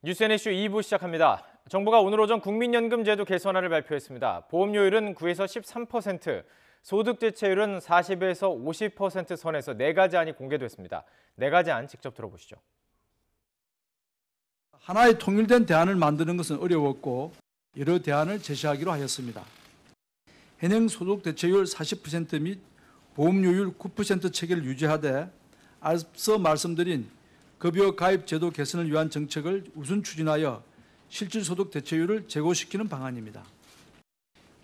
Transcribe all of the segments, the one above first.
뉴스N이슈 2부 시작합니다. 정부가 오늘 오전 국민연금제도 개선안을 발표했습니다. 보험료율은 9에서 13%, 소득대체율은 40에서 50% 선에서 4가지 안이 공개됐습니다. 4가지 안 직접 들어보시죠. 하나의 통일된 대안을 만드는 것은 어려웠고 여러 대안을 제시하기로 하였습니다. 현행 소득대체율 40% 및 보험료율 9% 체계를 유지하되 앞서 말씀드린 급여 가입 제도 개선을 위한 정책을 우선 추진하여 실질소득 대체율을 제고시키는 방안입니다.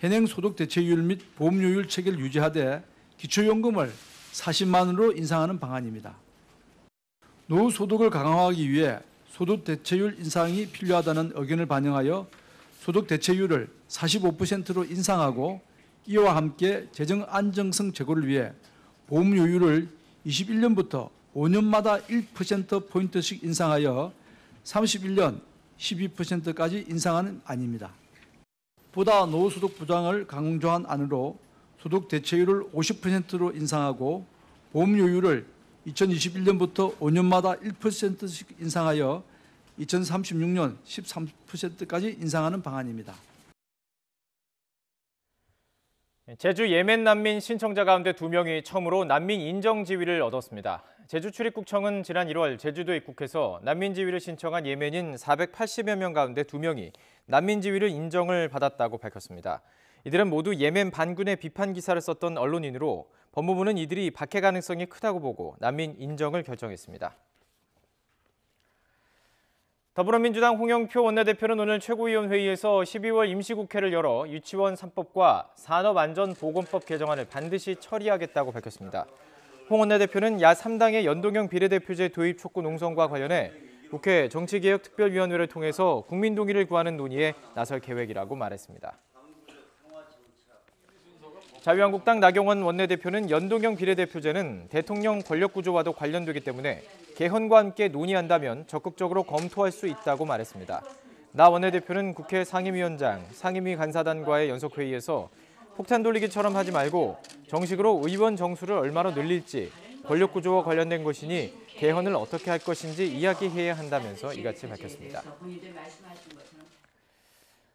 현행 소득 대체율 및 보험료율 체계를 유지하되 기초연금을 40만 원으로 인상하는 방안입니다. 노후 소득을 강화하기 위해 소득 대체율 인상이 필요하다는 의견을 반영하여 소득 대체율을 45%로 인상하고 이와 함께 재정 안정성 제고를 위해 보험료율을 21년부터 5년마다 1%포인트씩 인상하여 31년 12%까지 인상하는 안입니다. 보다 노후소득 보장을 강조한 안으로 소득 대체율을 50%로 인상하고 보험료율을 2021년부터 5년마다 1%씩 인상하여 2036년 13%까지 인상하는 방안입니다. 제주 예멘 난민 신청자 가운데 2명이 처음으로 난민 인정 지위를 얻었습니다. 제주출입국청은 지난 1월 제주도에 입국해서 난민 지위를 신청한 예멘인 480여 명 가운데 2명이 난민 지위를 인정을 받았다고 밝혔습니다. 이들은 모두 예멘 반군의 비판 기사를 썼던 언론인으로 법무부는 이들이 박해 가능성이 크다고 보고 난민 인정을 결정했습니다. 더불어민주당 홍영표 원내대표는 오늘 최고위원회의에서 12월 임시국회를 열어 유치원 3법과 산업안전보건법 개정안을 반드시 처리하겠다고 밝혔습니다. 홍 원내대표는 야 3당의 연동형 비례대표제 도입 촉구 농성과 관련해 국회 정치개혁특별위원회를 통해서 국민 동의를 구하는 논의에 나설 계획이라고 말했습니다. 자유한국당 나경원 원내대표는 연동형 비례대표제는 대통령 권력구조와도 관련되기 때문에 개헌과 함께 논의한다면 적극적으로 검토할 수 있다고 말했습니다. 나 원내대표는 국회 상임위원장, 상임위 간사단과의 연석회의에서 폭탄 돌리기처럼 하지 말고 정식으로 의원 정수를 얼마로 늘릴지, 권력구조와 관련된 것이니 개헌을 어떻게 할 것인지 이야기해야 한다면서 이같이 밝혔습니다.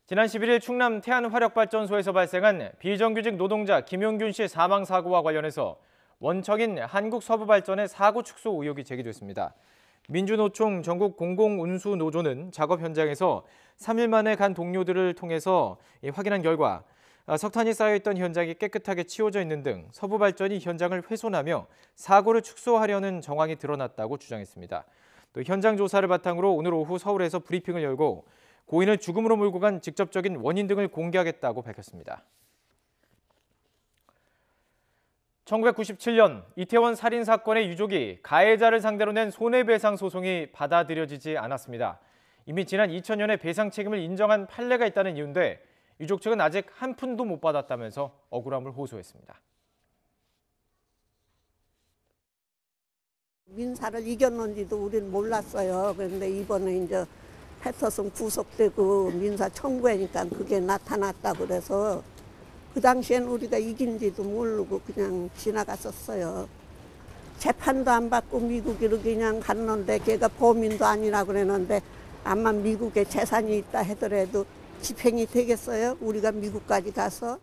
지난 11일 충남 태안화력발전소에서 발생한 비정규직 노동자 김용균 씨 사망 사고와 관련해서 원청인 한국서부발전의 사고 축소 의혹이 제기됐습니다. 민주노총 전국공공운수노조는 작업 현장에서 3일 만에 간 동료들을 통해서 확인한 결과 석탄이 쌓여있던 현장이 깨끗하게 치워져 있는 등 서부발전이 현장을 훼손하며 사고를 축소하려는 정황이 드러났다고 주장했습니다. 또 현장 조사를 바탕으로 오늘 오후 서울에서 브리핑을 열고 고인을 죽음으로 몰고 간 직접적인 원인 등을 공개하겠다고 밝혔습니다. 1997년 이태원 살인 사건의 유족이 가해자를 상대로 낸 손해배상 소송이 받아들여지지 않았습니다. 이미 지난 2000년에 배상 책임을 인정한 판례가 있다는 이유인데 유족 측은 아직 한 푼도 못 받았다면서 억울함을 호소했습니다. 민사를 이겼는지도 우리는 몰랐어요. 그런데 이번에 이제 패터슨 구속되고 민사 청구하니까 그게 나타났다 그래서 그 당시엔 우리가 이긴지도 모르고 그냥 지나갔었어요. 재판도 안 받고 미국으로 그냥 갔는데 걔가 범인도 아니라 그랬는데 암만 미국에 재산이 있다 하더라도 집행이 되겠어요? 우리가 미국까지 가서.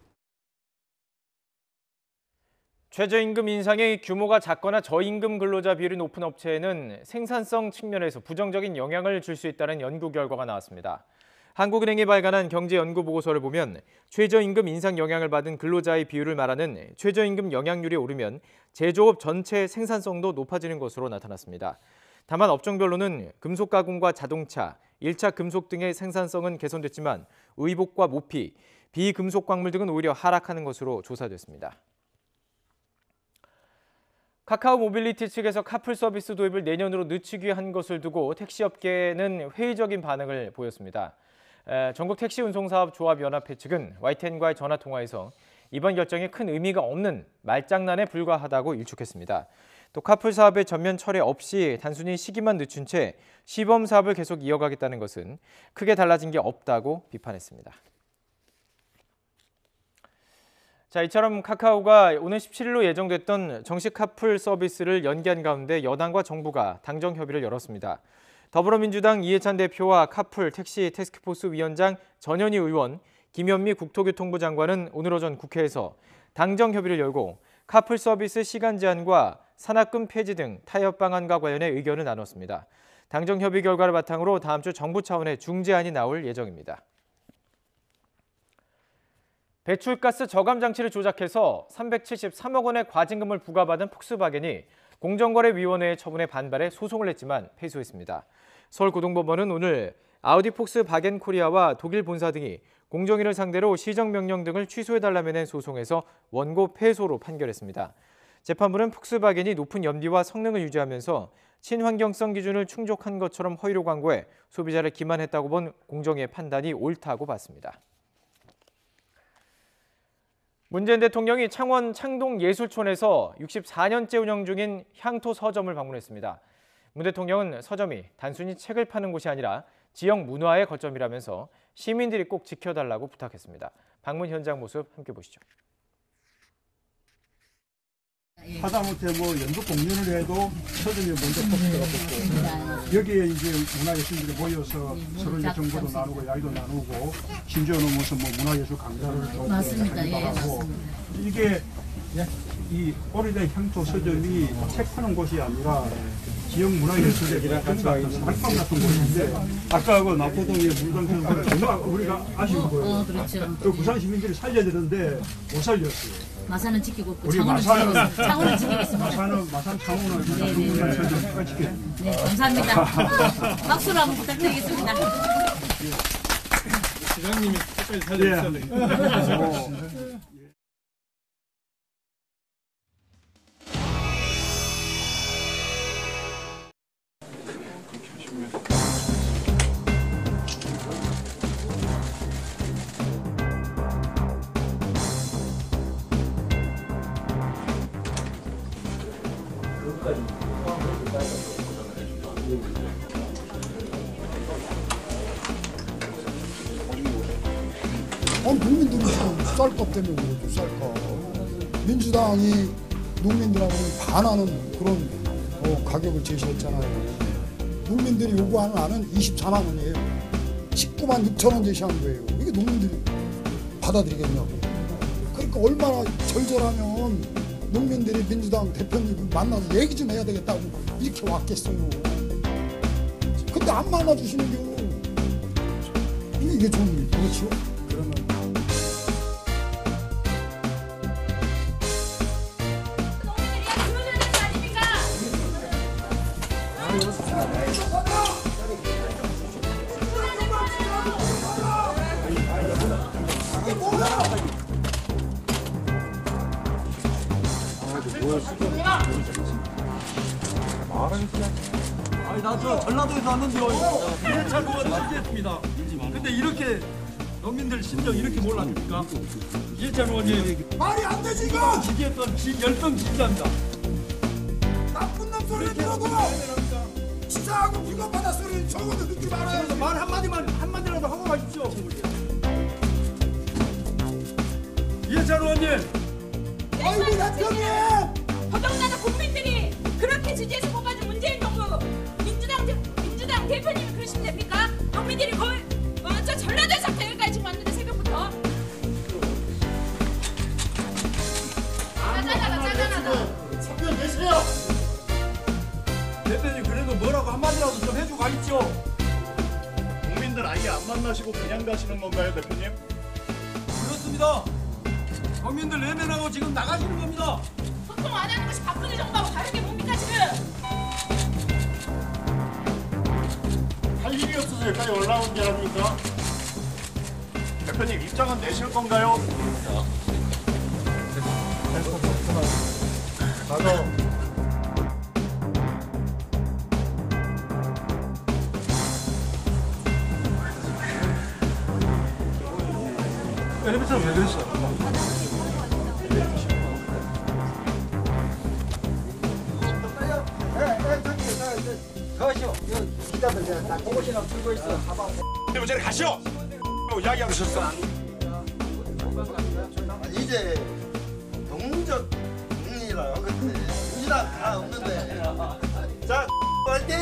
최저임금 인상의 규모가 작거나 저임금 근로자 비율이 높은 업체에는 생산성 측면에서 부정적인 영향을 줄 수 있다는 연구 결과가 나왔습니다. 한국은행이 발간한 경제연구보고서를 보면 최저임금 인상 영향을 받은 근로자의 비율을 말하는 최저임금 영향률이 오르면 제조업 전체 생산성도 높아지는 것으로 나타났습니다. 다만 업종별로는 금속가공과 자동차, 1차 금속 등의 생산성은 개선됐지만 의복과 모피, 비금속 광물 등은 오히려 하락하는 것으로 조사됐습니다. 카카오 모빌리티 측에서 카풀 서비스 도입을 내년으로 늦추기 한 것을 두고 택시업계는 회의적인 반응을 보였습니다. 전국택시운송사업조합연합회 측은 YTN과의 전화통화에서 이번 결정에 큰 의미가 없는 말장난에 불과하다고 일축했습니다. 또 카풀 사업의 전면 철회 없이 단순히 시기만 늦춘 채 시범 사업을 계속 이어가겠다는 것은 크게 달라진 게 없다고 비판했습니다. 자, 이처럼 카카오가 오늘 17일로 예정됐던 정식 카풀 서비스를 연기한 가운데 여당과 정부가 당정 협의를 열었습니다. 더불어민주당 이해찬 대표와 카풀 택시 태스크포스 위원장 전현희 의원, 김현미 국토교통부 장관은 오늘 오전 국회에서 당정 협의를 열고 카풀 서비스 시간 제한과 산학금 폐지 등 타협 방안과 관련해 의견을 나눴습니다. 당정 협의 결과를 바탕으로 다음 주 정부 차원의 중재안이 나올 예정입니다. 배출가스 저감 장치를 조작해서 373억 원의 과징금을 부과받은 폭스바겐이 공정거래위원회의 처분에 반발해 소송을 냈지만 패소했습니다. 서울고등법원은 오늘 아우디 폭스바겐 코리아와 독일 본사 등이 공정위를 상대로 시정명령 등을 취소해달라며 낸 소송에서 원고 패소로 판결했습니다. 재판부는 폭스바겐이 높은 연비와 성능을 유지하면서 친환경성 기준을 충족한 것처럼 허위로 광고해 소비자를 기만했다고 본 공정위의 판단이 옳다고 봤습니다. 문재인 대통령이 창원 창동예술촌에서 64년째 운영 중인 향토 서점을 방문했습니다. 문 대통령은 서점이 단순히 책을 파는 곳이 아니라 지역 문화의 거점이라면서 시민들이 꼭 지켜달라고 부탁했습니다. 방문 현장 모습 함께 보시죠. 하다못해 연극 공연을 해도 서점이 먼저 포스터가 붙고 여기에 이제 문화예술인들이 모여서 서로 이제 정보도 나누고 이야기도 나누고 심지어는 무슨 문화예술 강좌를 좀 하고 이게 이 오래된 향토 서점이 책 파는 곳이 아니라 지역 문화예술의 상품 같은 곳인데 아까 그 나포동의 물건처럼 정말 우리가 아쉬운 거예요. 그렇죠. 그 부산 시민들이 살려야 되는데 못 살렸어요. 마산은 지키고 우리 창원은 지키겠습니다. 마산 창원을 지키겠습니다. 네, 감사합니다. 박수로 한번 부탁드리겠습니다. 시장님이 끝까지 살려주셨네요. 국민들이 쌀값 때문에 그러죠, 쌀값. 민주당이 농민들하고 반하는 그런 가격을 제시했잖아요. 농민들이 요구하는 안은 24만 원이에요. 19만 6천 원 제시한 거예요. 이게 농민들이 받아들이겠냐고. 그러니까 얼마나 절절하면 농민들이 민주당 대표님을 만나서 얘기 좀 해야 되겠다고 이렇게 왔겠어요. 근데 안 만나주시는 게 이게 좀 그렇죠? 그러면 아니 나 저 전라도에서 왔는데요. 이해찬 의원 실제했습니다. 근데 이렇게 농민들 심정 이렇게 몰랐습니까? 이해찬 의원님 말이 안 되지 이거! 지지했던 열성 진짜입니다. 나쁜 놈 소리 들어도 치사하고 비겁하다 소리 적어도 듣지 말아야지. 말 한마디라도 하고 가십시오. 이해찬 의원님. 아이고 대표님! 더더군다나 국민들이 그렇게 지지해서 뽑아준 문재인 정부 민주당 대표님이 그러시면 됩니까? 국민들이 거의 저 전라도에서부터 여기까지 지금 왔는데 새벽부터 짜증나다. 선별 계세요. 대표님 그래도 뭐라고 한마디라도 좀 해주고 가십시오. 국민들 아예 안 만나시고 그냥 가시는 건가요, 대표님? 그렇습니다. 국민들 내면하고 지금 나가시는 겁니다. 소통 안 하는 것이 박근혜 정부하고 다른 게 뭡니까 지금? 할 일이 없어서 여기까지 올라온 게 아닙니까? 대표님 입장은 내실 건가요? 엘리베이터 왜 그랬어? 네, 저리 가시오! 이야기하고 있었어. 이제 동적 국민이라고 근데 민주당 다 없는데 자 화이팅!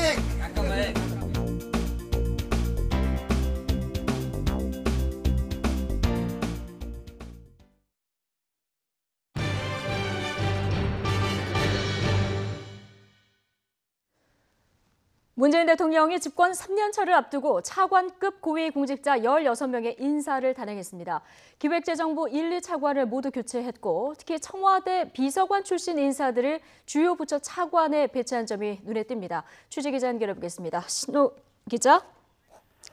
문재인 대통령이 집권 3년차를 앞두고 차관급 고위공직자 16명의 인사를 단행했습니다. 기획재정부 1, 2차관을 모두 교체했고 특히 청와대 비서관 출신 인사들을 주요 부처 차관에 배치한 점이 눈에 띕니다. 취재기자 연결해보겠습니다. 신호 기자,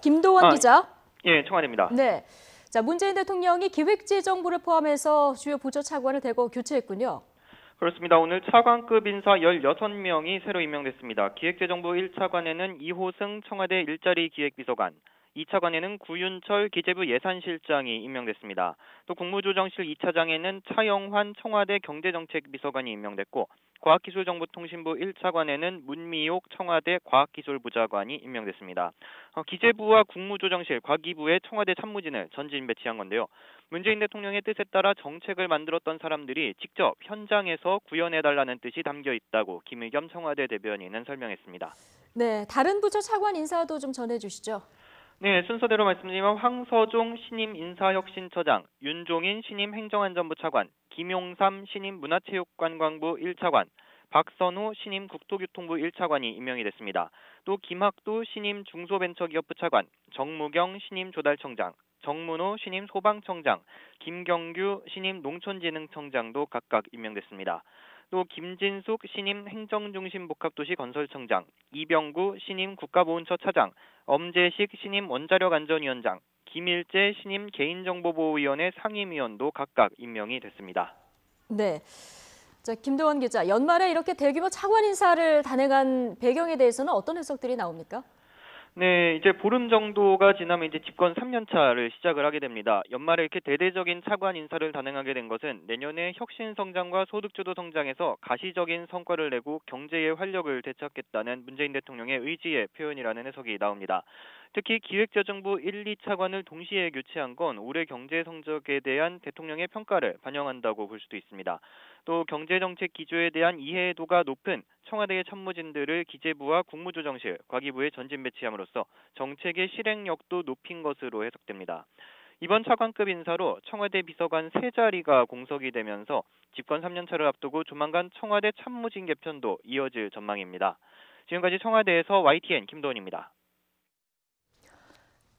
김도원 기자. 예, 청와대입니다. 네, 자 문재인 대통령이 기획재정부를 포함해서 주요 부처 차관을 대거 교체했군요. 그렇습니다. 오늘 차관급 인사 16명이 새로 임명됐습니다. 기획재정부 1차관에는 이호승 청와대 일자리 기획비서관, 2차관에는 구윤철 기재부 예산실장이 임명됐습니다. 또 국무조정실 2차장에는 차영환 청와대 경제정책비서관이 임명됐고 과학기술정보통신부 1차관에는 문미옥 청와대 과학기술부장관이 임명됐습니다. 기재부와 국무조정실, 과기부의 청와대 참모진을 전진 배치한 건데요. 문재인 대통령의 뜻에 따라 정책을 만들었던 사람들이 직접 현장에서 구현해달라는 뜻이 담겨 있다고 김의겸 청와대 대변인은 설명했습니다. 네, 다른 부처 차관 인사도 좀 전해주시죠. 네, 순서대로 말씀드리면 황서종 신임 인사혁신처장, 윤종인 신임 행정안전부 차관, 김용삼 신임 문화체육관광부 1차관, 박선호 신임 국토교통부 1차관이 임명이 됐습니다. 또 김학도 신임 중소벤처기업부 차관, 정무경 신임 조달청장, 정문호 신임 소방청장, 김경규 신임 농촌진흥청장도 각각 임명됐습니다. 또 김진숙 신임 행정중심복합도시 건설청장, 이병구 신임 국가보훈처 차장, 엄재식 신임 원자력안전위원장, 김일재 신임 개인정보보호위원회 상임위원도 각각 임명이 됐습니다. 네, 자 김도원 기자, 연말에 이렇게 대규모 차관 인사를 단행한 배경에 대해서는 어떤 해석들이 나옵니까? 네, 이제 보름 정도가 지나면 이제 집권 3년차를 시작을 하게 됩니다. 연말에 이렇게 대대적인 차관 인사를 단행하게 된 것은 내년에 혁신 성장과 소득주도 성장에서 가시적인 성과를 내고 경제의 활력을 되찾겠다는 문재인 대통령의 의지의 표현이라는 해석이 나옵니다. 특히 기획재정부 1, 2차관을 동시에 교체한 건 올해 경제 성적에 대한 대통령의 평가를 반영한다고 볼 수도 있습니다. 또 경제정책 기조에 대한 이해도가 높은 청와대의 참모진들을 기재부와 국무조정실, 과기부에 전진 배치함으로써 정책의 실행력도 높인 것으로 해석됩니다. 이번 차관급 인사로 청와대 비서관 3자리가 공석이 되면서 집권 3년차를 앞두고 조만간 청와대 참모진 개편도 이어질 전망입니다. 지금까지 청와대에서 YTN 김도원입니다.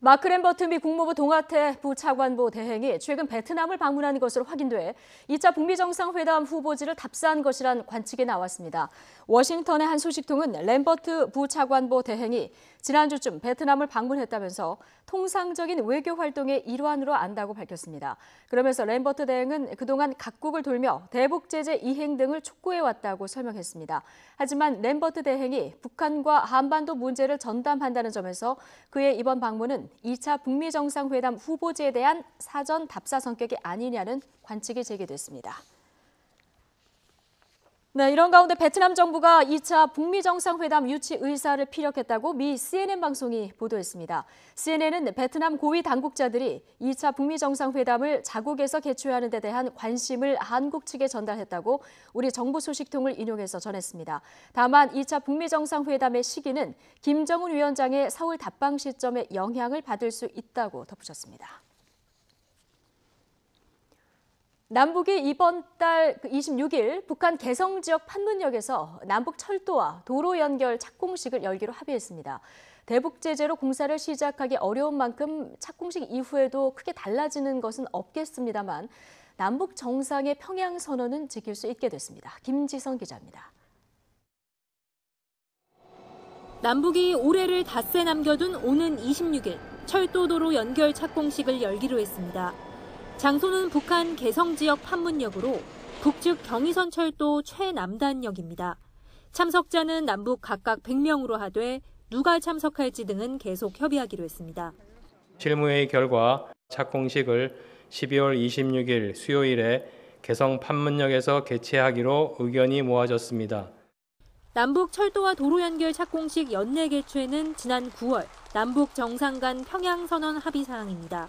마크 램버트 미 국무부 동아태 부차관보 대행이 최근 베트남을 방문한 것으로 확인돼 2차 북미 정상회담 후보지를 답사한 것이란 관측이 나왔습니다. 워싱턴의 한 소식통은 램버트 부차관보 대행이 지난주쯤 베트남을 방문했다면서 통상적인 외교 활동의 일환으로 안다고 밝혔습니다. 그러면서 램버트 대행은 그동안 각국을 돌며 대북 제재 이행 등을 촉구해왔다고 설명했습니다. 하지만 램버트 대행이 북한과 한반도 문제를 전담한다는 점에서 그의 이번 방문은 2차 북미 정상회담 후보지에 대한 사전 답사 성격이 아니냐는 관측이 제기됐습니다. 네, 이런 가운데 베트남 정부가 2차 북미 정상회담 유치 의사를 피력했다고 미 CNN 방송이 보도했습니다. CNN은 베트남 고위 당국자들이 2차 북미 정상회담을 자국에서 개최하는 데 대한 관심을 한국 측에 전달했다고 우리 정부 소식통을 인용해서 전했습니다. 다만 2차 북미 정상회담의 시기는 김정은 위원장의 서울 답방 시점에 영향을 받을 수 있다고 덧붙였습니다. 남북이 이번 달 26일 북한 개성 지역 판문역에서 남북 철도와 도로 연결 착공식을 열기로 합의했습니다. 대북 제재로 공사를 시작하기 어려운 만큼 착공식 이후에도 크게 달라지는 것은 없겠습니다만 남북 정상의 평양 선언은 지킬 수 있게 됐습니다. 김지성 기자입니다. 남북이 올해를 닷새 남겨둔 오는 26일 철도도로 연결 착공식을 열기로 했습니다. 장소는 북한 개성 지역 판문역으로 북측 경의선 철도 최남단역입니다. 참석자는 남북 각각 100명으로 하되 누가 참석할지 등은 계속 협의하기로 했습니다. 실무회의 결과 착공식을 12월 26일 수요일에 개성 판문역에서 개최하기로 의견이 모아졌습니다. 남북 철도와 도로 연결 착공식 연내 개최는 지난 9월 남북 정상 간 평양선언 합의 사항입니다.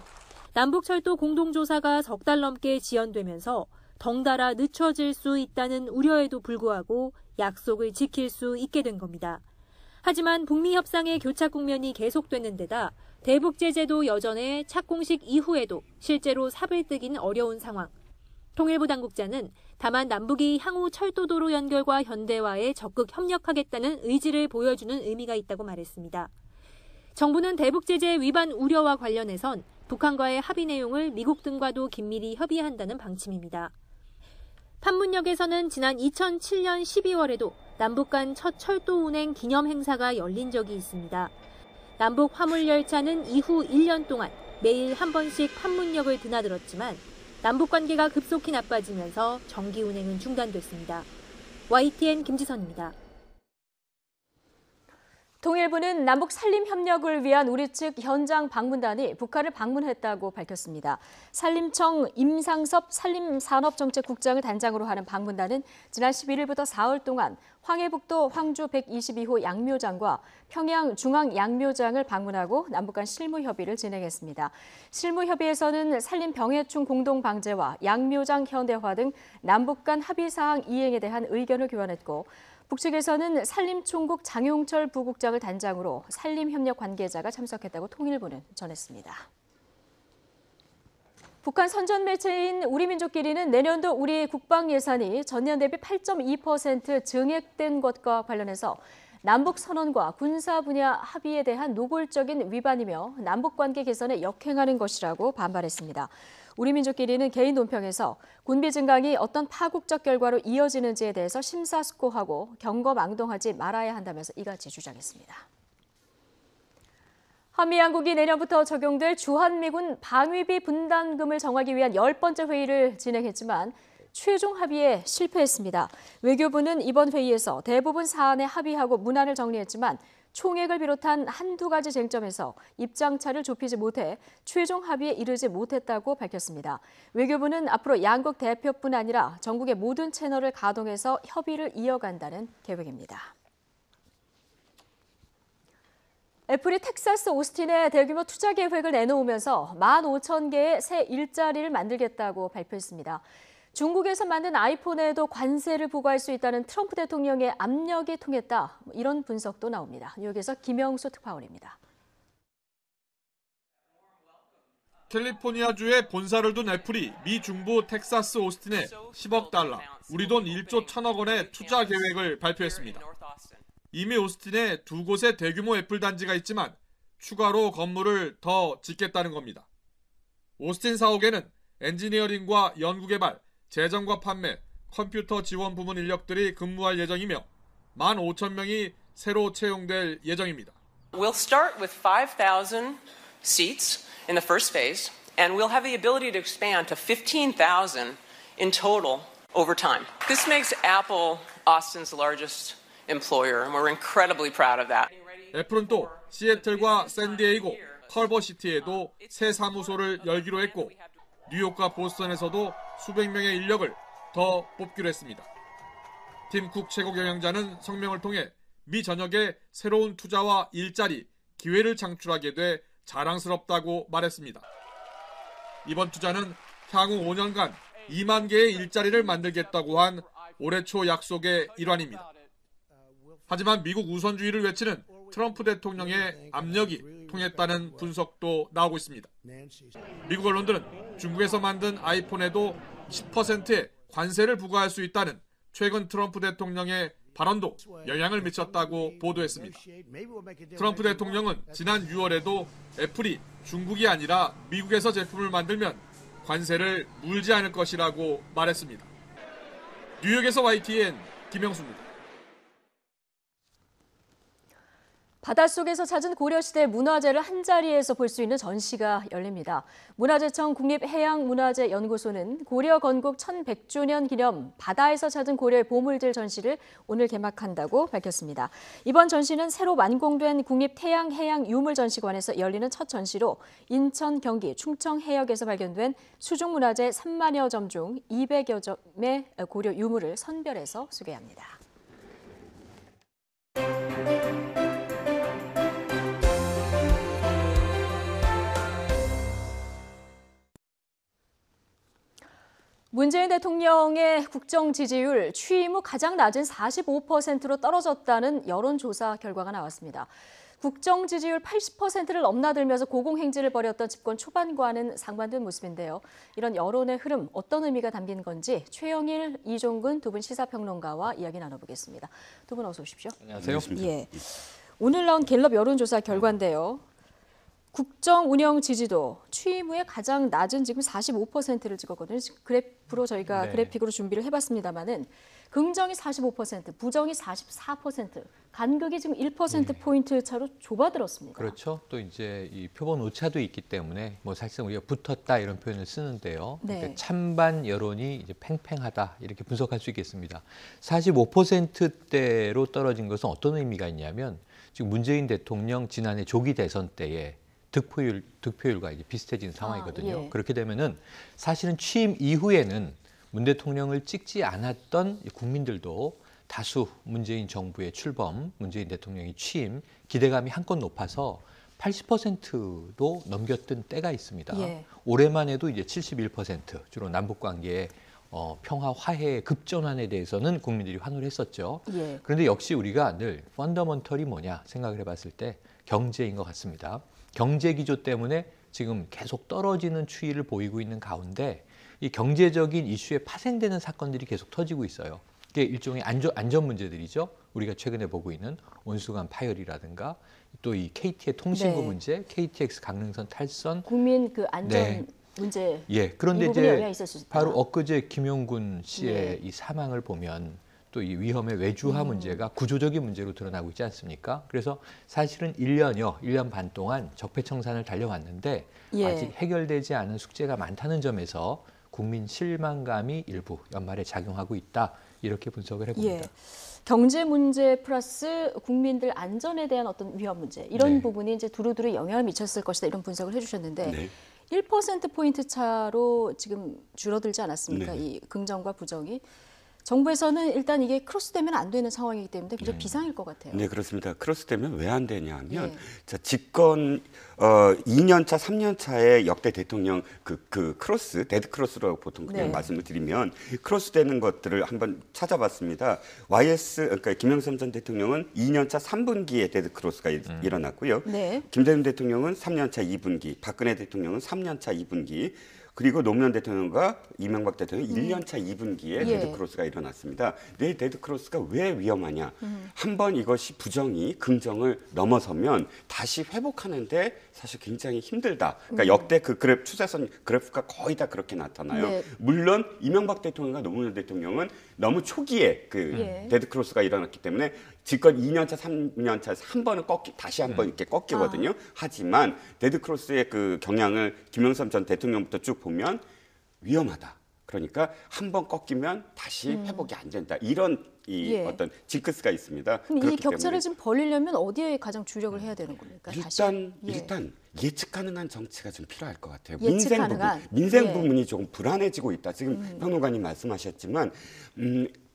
남북철도 공동조사가 석 달 넘게 지연되면서 덩달아 늦춰질 수 있다는 우려에도 불구하고 약속을 지킬 수 있게 된 겁니다. 하지만 북미 협상의 교착 국면이 계속되는 데다 대북 제재도 여전해 착공식 이후에도 실제로 삽을 뜨긴 어려운 상황. 통일부 당국자는 다만 남북이 향후 철도도로 연결과 현대화에 적극 협력하겠다는 의지를 보여주는 의미가 있다고 말했습니다. 정부는 대북 제재 위반 우려와 관련해선 북한과의 합의 내용을 미국 등과도 긴밀히 협의한다는 방침입니다. 판문역에서는 지난 2007년 12월에도 남북 간 첫 철도 운행 기념 행사가 열린 적이 있습니다. 남북 화물열차는 이후 1년 동안 매일 한 번씩 판문역을 드나들었지만 남북 관계가 급속히 나빠지면서 정기 운행은 중단됐습니다. YTN 김지선입니다. 통일부는 남북 산림 협력을 위한 우리 측 현장 방문단이 북한을 방문했다고 밝혔습니다. 산림청 임상섭 산림산업정책국장을 단장으로 하는 방문단은 지난 11일부터 4월 동안 황해북도 황주 122호 양묘장과 평양 중앙 양묘장을 방문하고 남북 간 실무 협의를 진행했습니다. 실무 협의에서는 산림 병해충 공동 방제와 양묘장 현대화 등 남북 간 합의 사항 이행에 대한 의견을 교환했고 북측에서는 산림총국 장용철 부국장을 단장으로 산림협력 관계자가 참석했다고 통일부는 전했습니다. 북한 선전 매체인 우리민족끼리는 내년도 우리 국방 예산이 전년 대비 8.2% 증액된 것과 관련해서 남북 선언과 군사 분야 합의에 대한 노골적인 위반이며 남북 관계 개선에 역행하는 것이라고 반발했습니다. 우리민족끼리는 개인 논평에서 군비 증강이 어떤 파국적 결과로 이어지는지에 대해서 심사숙고하고 경거망동하지 말아야 한다면서 이같이 주장했습니다. 한미양국이 내년부터 적용될 주한미군 방위비 분담금을 정하기 위한 10번째 회의를 진행했지만 최종 합의에 실패했습니다. 외교부는 이번 회의에서 대부분 사안에 합의하고 문안을 정리했지만 총액을 비롯한 한두 가지 쟁점에서 입장차를 좁히지 못해 최종 합의에 이르지 못했다고 밝혔습니다. 외교부는 앞으로 양국 대표뿐 아니라 전국의 모든 채널을 가동해서 협의를 이어간다는 계획입니다. 애플이 텍사스 오스틴에 대규모 투자 계획을 내놓으면서 15,000개의 새 일자리를 만들겠다고 발표했습니다. 중국에서 만든 아이폰에도 관세를 부과할 수 있다는 트럼프 대통령의 압력이 통했다. 이런 분석도 나옵니다. 뉴욕에서 김영수 특파원입니다. 캘리포니아주에 본사를 둔 애플이 미 중부 텍사스 오스틴에 10억 달러, 우리 돈 1조 1천억 원의 투자 계획을 발표했습니다. 이미 오스틴에 두 곳의 대규모 애플 단지가 있지만 추가로 건물을 더 짓겠다는 겁니다. 오스틴 사옥에는 엔지니어링과 연구개발, 재정과 판매, 컴퓨터 지원 부문 인력들이 근무할 예정이며 15,000명이 새로 채용될 예정입니다. We'll start with 5,000 seats in the first phase, and we'll have the ability to expand to 15,000 in total over time. This makes Apple Austin's largest employer, and we're incredibly proud of that. 애플은 또 시애틀과 샌디에이고, 컬버시티에도 새 사무소를 열기로 했고 뉴욕과 보스턴에서도 수백 명의 인력을 더 뽑기로 했습니다. 팀 쿡 최고 경영자는 성명을 통해 미 전역에 새로운 투자와 일자리, 기회를 창출하게 돼 자랑스럽다고 말했습니다. 이번 투자는 향후 5년간 2만 개의 일자리를 만들겠다고 한 올해 초 약속의 일환입니다. 하지만 미국 우선주의를 외치는 트럼프 대통령의 압력이 통했다는 분석도 나오고 있습니다. 미국 언론들은 중국에서 만든 아이폰에도 10%의 관세를 부과할 수 있다는 최근 트럼프 대통령의 발언도 영향을 미쳤다고 보도했습니다. 트럼프 대통령은 지난 6월에도 애플이 중국이 아니라 미국에서 제품을 만들면 관세를 물지 않을 것이라고 말했습니다. 뉴욕에서 YTN 김영수입니다. 바닷속에서 찾은 고려시대 문화재를 한자리에서 볼 수 있는 전시가 열립니다. 문화재청 국립해양문화재연구소는 고려 건국 1100주년 기념 바다에서 찾은 고려의 보물들 전시를 오늘 개막한다고 밝혔습니다. 이번 전시는 새로 완공된 국립태양해양유물전시관에서 열리는 첫 전시로 인천, 경기, 충청 해역에서 발견된 수중문화재 3만여 점 중 200여 점의 고려 유물을 선별해서 소개합니다. 문재인 대통령의 국정 지지율 취임 후 가장 낮은 45%로 떨어졌다는 여론조사 결과가 나왔습니다. 국정 지지율 80%를 넘나들면서 고공행진을 벌였던 집권 초반과는 상반된 모습인데요. 이런 여론의 흐름 어떤 의미가 담긴 건지 최영일, 이종근 두 분 시사평론가와 이야기 나눠보겠습니다. 두 분 어서 오십시오. 안녕하세요. 예. 오늘 나온 갤럽 여론조사 결과인데요. 국정 운영 지지도 취임 후에 가장 낮은 지금 45%를 찍었거든요. 그래프로 저희가 그래픽으로 준비를 해봤습니다만은 긍정이 45%, 부정이 44%, 간극이 지금 1%포인트 차로 좁아들었습니다. 그렇죠. 또 이제 이 표본 오차도 있기 때문에 뭐 사실상 우리가 붙었다 이런 표현을 쓰는데요. 네. 그러니까 찬반 여론이 이제 팽팽하다 이렇게 분석할 수 있겠습니다. 45%대로 떨어진 것은 어떤 의미가 있냐면 지금 문재인 대통령 지난해 조기 대선 때에 득표율과 이제 비슷해진 상황이거든요. 예. 그렇게 되면은 사실은 취임 이후에는 문 대통령을 찍지 않았던 국민들도 다수 문재인 정부의 출범, 문재인 대통령의 취임, 기대감이 한껏 높아서 80%도 넘겼던 때가 있습니다. 예. 올해만 해도 이제 71%, 주로 남북 관계의 평화 화해의 급전환에 대해서는 국민들이 환호를 했었죠. 예. 그런데 역시 우리가 늘 펀더먼털이 뭐냐 생각을 해봤을 때 경제인 것 같습니다. 경제 기조 때문에 지금 계속 떨어지는 추이를 보이고 있는 가운데 이 경제적인 이슈에 파생되는 사건들이 계속 터지고 있어요. 이게 일종의 안전 문제들이죠. 우리가 최근에 보고 있는 온수관 파열이라든가 또 이 KT의 통신구 문제, KTX 강릉선 탈선, 국민 그 안전 문제. 예, 그런데 이 이제 바로 엊그제 김용군 씨의 이 사망을 보면 또 이 위험의 외주화 문제가 구조적인 문제로 드러나고 있지 않습니까? 그래서 사실은 1년 반 동안 적폐청산을 달려왔는데 아직 해결되지 않은 숙제가 많다는 점에서 국민 실망감이 일부 연말에 작용하고 있다. 이렇게 분석을 해봅니다. 경제 문제 플러스 국민들 안전에 대한 어떤 위험 문제 이런 부분이 이제 두루두루 영향을 미쳤을 것이다. 이런 분석을 해주셨는데 1%포인트 차로 지금 줄어들지 않았습니까? 이 긍정과 부정이. 정부에서는 일단 이게 크로스되면 안 되는 상황이기 때문에 굉장히 비상일 것 같아요. 네, 그렇습니다. 크로스되면 왜 안 되냐면 자, 집권 2년차, 3년차의 역대 대통령 그 크로스, 데드 크로스라고 보통 그냥 말씀을 드리면 크로스되는 것들을 한번 찾아봤습니다. 그러니까 김영삼 전 대통령은 2년차 3분기에 데드 크로스가 일어났고요. 김대중 대통령은 3년차 2분기, 박근혜 대통령은 3년차 2분기, 그리고 노무현 대통령과 이명박 대통령은 1년차 2분기에 데드크로스가 일어났습니다. 네, 데드크로스가 왜 위험하냐. 한번 이것이 부정이 긍정을 넘어서면 다시 회복하는데 사실 굉장히 힘들다. 그러니까 역대 그 추세선 그래프가 거의 다 그렇게 나타나요. 물론 이명박 대통령과 노무현 대통령은 너무 초기에 데드크로스가 일어났기 때문에 집권 2년차, 3년차에서 한 번은 다시 한 번 이렇게 꺾이거든요. 하지만 데드크로스의 그 경향을 김영삼 전 대통령부터 쭉 보면 위험하다. 그러니까 한 번 꺾이면 다시 회복이 안 된다. 이런 어떤 징크스가 있습니다. 그럼 이 격차를 좀 벌리려면 어디에 가장 주력을 해야 되는 겁니까? 일단 예측 가능한 정치가 좀 필요할 것 같아요. 민생 부분이 조금 불안해지고 있다. 지금 평론가님 말씀하셨지만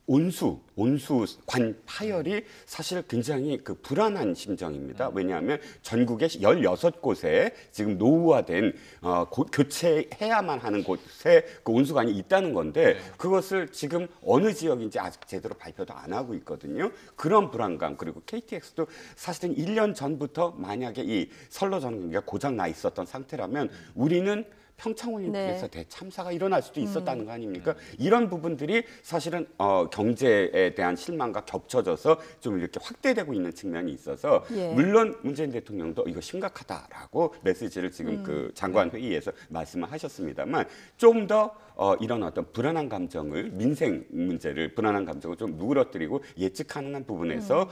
온수관 파열이 사실 굉장히 그 불안한 심정입니다. 왜냐하면 전국의 16곳에 지금 노후화된 교체해야만 하는 곳에 그 온수관이 있다는 건데 그것을 지금 어느 지역인지 아직 제대로 발표도 안 하고 있거든요. 그런 불안감 그리고 KTX도 사실은 1년 전부터 만약에 이 선로 전기가 고장 나 있었던 상태라면 우리는 평창올림픽에서 대참사가 일어날 수도 있었다는 거 아닙니까? 이런 부분들이 사실은 경제에 대한 실망과 겹쳐져서 좀 이렇게 확대되고 있는 측면이 있어서 물론 문재인 대통령도 이거 심각하다라고 메시지를 지금 그 장관 회의에서 말씀을 하셨습니다만 좀 더 이런 어떤 불안한 감정을 민생 문제를 불안한 감정을 좀 누그러뜨리고 예측 가능한 부분에서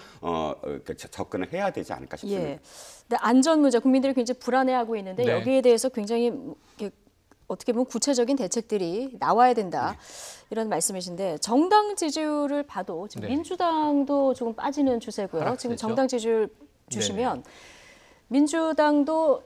접근을 해야 되지 않을까 싶습니다. 근데 안전 문제 국민들이 굉장히 불안해하고 있는데 여기에 대해서 굉장히 어떻게 보면 구체적인 대책들이 나와야 된다. 이런 말씀이신데 정당 지지율을 봐도 지금 민주당도 조금 빠지는 추세고요. 지금 정당 지지율 주시면 민주당도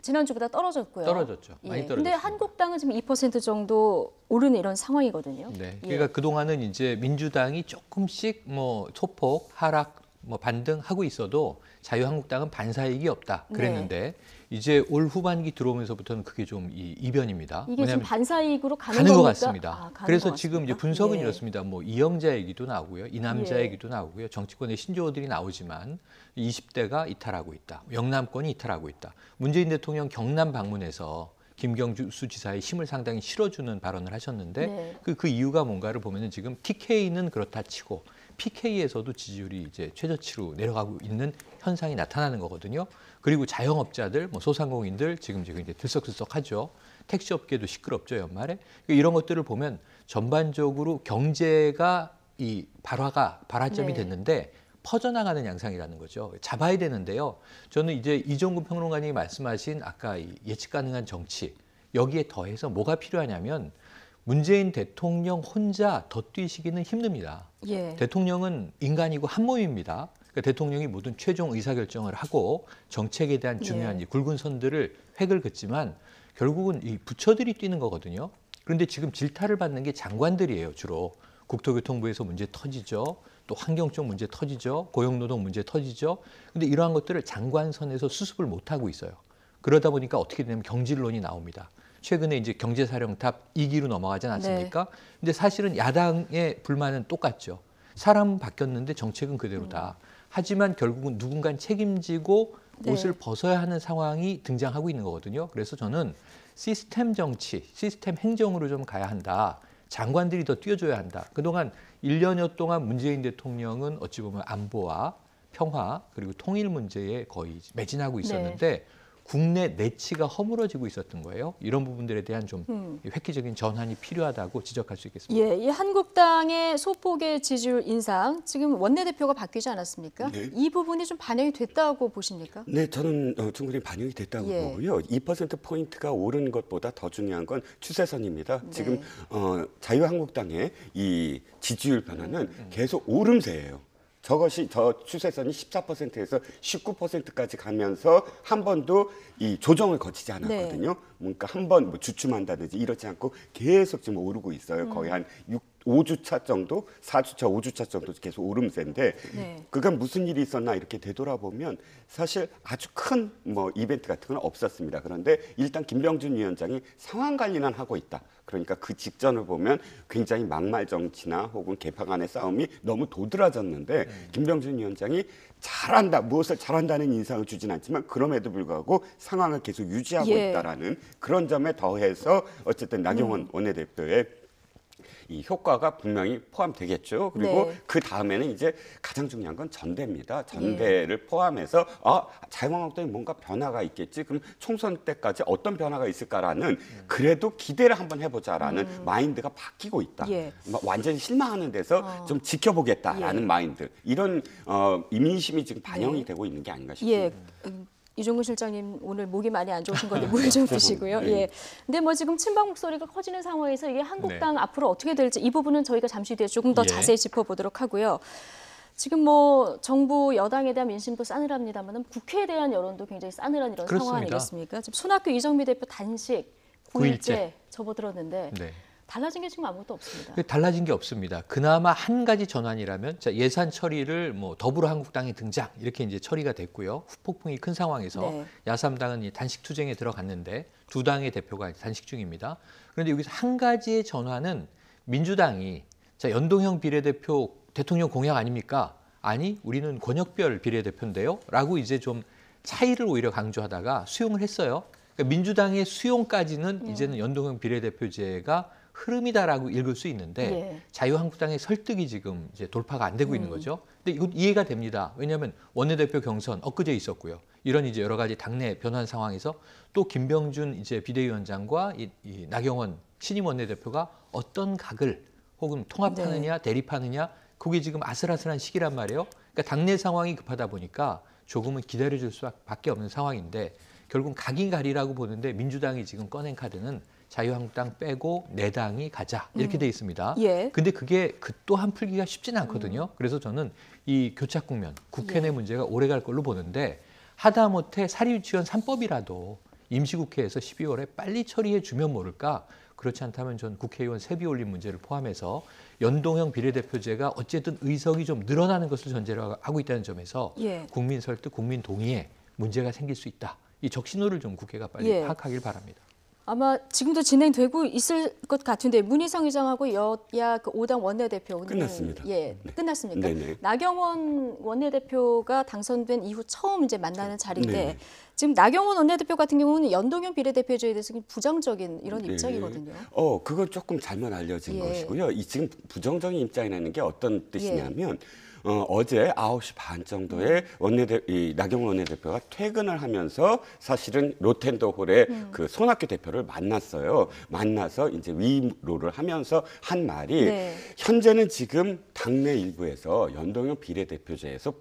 지난주보다 떨어졌고요. 떨어졌죠. 많이 떨어졌죠. 근데 한국당은 지금 2% 정도 오르는 이런 상황이거든요. 그러니까 그동안은 이제 민주당이 조금씩 뭐 소폭 하락 반등하고 있어도 자유한국당은 반사이익이 없다 그랬는데 이제 올 후반기 들어오면서부터는 그게 좀 이변입니다. 이게 지금 반사이익으로 가는 것 겁니까? 같습니다. 그래서 지금 이제 분석은 예. 이렇습니다. 뭐 이영자 얘기도 나오고요, 이남자 예. 얘기도 나오고요, 정치권의 신조어들이 나오지만 20대가 이탈하고 있다, 영남권이 이탈하고 있다. 문재인 대통령 경남 방문해서 김경수 지사의 힘을 상당히 실어주는 발언을 하셨는데 네. 그 이유가 뭔가를 보면은 지금 TK는 그렇다 치고 PK에서도 지지율이 이제 최저치로 내려가고 있는 현상이 나타나는 거거든요. 그리고 자영업자들, 뭐 소상공인들 지금 이제 들썩들썩하죠. 택시업계도 시끄럽죠, 연말에. 이런 것들을 보면 전반적으로 경제가 이 발화점이 네. 됐는데 퍼져나가는 양상이라는 거죠. 잡아야 되는데요. 저는 이제 이종구 평론가님이 말씀하신 아까 이 예측 가능한 정치, 여기에 더해서 뭐가 필요하냐면 문재인 대통령 혼자 더 뛰시기는 힘듭니다. 예. 대통령은 인간이고 한 몸입니다. 그러니까 대통령이 모든 최종 의사결정을 하고 정책에 대한 중요한 이 굵은 선들을 획을 긋지만 결국은 이 부처들이 뛰는 거거든요. 그런데 지금 질타를 받는 게 장관들이에요, 주로. 국토교통부에서 문제 터지죠. 또 환경 쪽 문제 터지죠. 고용노동 문제 터지죠. 근데 이러한 것들을 장관선에서 수습을 못하고 있어요. 그러다 보니까 어떻게 되냐면 경질론이 나옵니다. 최근에 이제 경제사령탑 2기로 넘어가지 않았습니까? 네. 근데 사실은 야당의 불만은 똑같죠. 사람은 바뀌었는데 정책은 그대로다. 하지만 결국은 누군가 책임지고 네. 옷을 벗어야 하는 상황이 등장하고 있는 거거든요. 그래서 저는 시스템 정치, 시스템 행정으로 좀 가야 한다. 장관들이 더 뛰어줘야 한다. 그동안 1년여 동안 문재인 대통령은 어찌 보면 안보와 평화 그리고 통일 문제에 거의 매진하고 있었는데 국내 내치가 허물어지고 있었던 거예요. 이런 부분들에 대한 좀 획기적인 전환이 필요하다고 지적할 수 있겠습니다. 예, 이 한국당의 소폭의 지지율 인상, 지금 원내대표가 바뀌지 않았습니까? 네. 이 부분이 좀 반영이 됐다고 보십니까? 네, 저는 충분히 반영이 됐다고 예. 보고요. 2%포인트가 오른 것보다 더 중요한 건 추세선입니다. 네. 지금 자유한국당의 이 지지율 변화는 계속 오름세예요. 저 추세선이 14%에서 19%까지 가면서 한 번도 이 조정을 거치지 않았거든요. 그러니까 한 번 뭐 주춤한다든지 이러지 않고 계속 지금 오르고 있어요. 거의 한 5주차 정도, 4주차, 5주차 정도 계속 오름세인데 그간 무슨 일이 있었나 이렇게 되돌아보면 사실 아주 큰 뭐 이벤트 같은 건 없었습니다. 그런데 일단 김병준 위원장이 상황 관리는 하고 있다. 그러니까 그 직전을 보면 굉장히 막말 정치나 혹은 개파간의 싸움이 너무 도드라졌는데 김병준 위원장이 잘한다, 무엇을 잘한다는 인상을 주진 않지만 그럼에도 불구하고 상황을 계속 유지하고 있다라는 그런 점에 더해서 어쨌든 나경원 원내대표의 이 효과가 분명히 포함되겠죠. 그리고 그 다음에는 이제 가장 중요한 건 전대입니다. 전대를 포함해서 자유한국당이 뭔가 변화가 있겠지. 그럼 총선 때까지 어떤 변화가 있을까라는 그래도 기대를 한번 해보자라는 마인드가 바뀌고 있다. 완전히 실망하는 데서 좀 지켜보겠다라는 마인드. 이런 민심이 지금 반영이 되고 있는 게 아닌가 싶습니다. 이종근 실장님 오늘 목이 많이 안 좋으신 건데 물 좀 드시고요. 예. 근데 뭐 지금 친박 목소리가 커지는 상황에서 이게 한국당 앞으로 어떻게 될지 이 부분은 저희가 잠시 뒤에 조금 더 자세히 짚어보도록 하고요. 지금 뭐 정부 여당에 대한 민심도 싸늘합니다만 국회에 대한 여론도 굉장히 싸늘한 이런 상황 아니겠습니까? 지금 손학규 이정미 대표 단식 9일째 접어들었는데 달라진 게 지금 아무것도 없습니다. 달라진 게 없습니다. 그나마 한 가지 전환이라면 예산 처리를 뭐 더불어한국당이 등장 이렇게 이제 처리가 됐고요. 후폭풍이 큰 상황에서 야3당은 이 단식 투쟁에 들어갔는데 두 당의 대표가 단식 중입니다. 그런데 여기서 한 가지의 전환은 민주당이 연동형 비례대표 대통령 공약 아닙니까? 아니 우리는 권역별 비례대표인데요. 라고 이제 좀 차이를 오히려 강조하다가 수용을 했어요. 그러니까 민주당의 수용까지는 이제는 연동형 비례대표제가 흐름이다라고 읽을 수 있는데 자유한국당의 설득이 지금 이제 돌파가 안 되고 있는 거죠. 근데 이건 이해가 됩니다. 왜냐하면 원내대표 경선 엊그제 있었고요. 이런 이제 여러 가지 당내 변환 상황에서 또 김병준 이제 비대위원장과 이 나경원 신임 원내대표가 어떤 각을 혹은 통합하느냐 대립하느냐 그게 지금 아슬아슬한 시기란 말이에요. 그러니까 당내 상황이 급하다 보니까 조금은 기다려줄 수밖에 없는 상황인데 결국 각인 가리라고 보는데 민주당이 지금 꺼낸 카드는 자유한국당 빼고 네 당이 가자 이렇게 돼 있습니다. 근데 그게 그 또한 풀기가 쉽지는 않거든요. 그래서 저는 이 교착 국면, 국회 내 문제가 오래 갈 걸로 보는데 하다못해 사립유치원 3법이라도 임시국회에서 12월에 빨리 처리해 주면 모를까. 그렇지 않다면 전 국회의원 세비 올림 문제를 포함해서 연동형 비례대표제가 어쨌든 의석이 좀 늘어나는 것을 전제로 하고 있다는 점에서 국민 설득, 국민 동의에 문제가 생길 수 있다. 이 적신호를 좀 국회가 빨리 예. 파악하길 바랍니다. 아마 지금도 진행되고 있을 것 같은데 문희상 의장하고 여야 그 5당 원내대표 끝났습니다. 예, 네. 끝났습니까? 네네. 나경원 원내대표가 당선된 이후 처음 이제 만나는 자리인데 네네. 지금 나경원 원내대표 같은 경우는 연동형 비례대표제에 대해서 부정적인 이런 네. 입장이거든요. 그건 조금 잘못 알려진 예. 것이고요. 이 지금 부정적인 입장이라는 게 어떤 뜻이냐면 어제 9시 반 정도에 나경원 원내대표가 퇴근을 하면서 사실은 로텐더홀에 그 손학규 대표를 만났어요. 만나서 이제 위로를 하면서 한 말이 네. 현재는 지금 당내 일부에서 연동형 비례대표제에서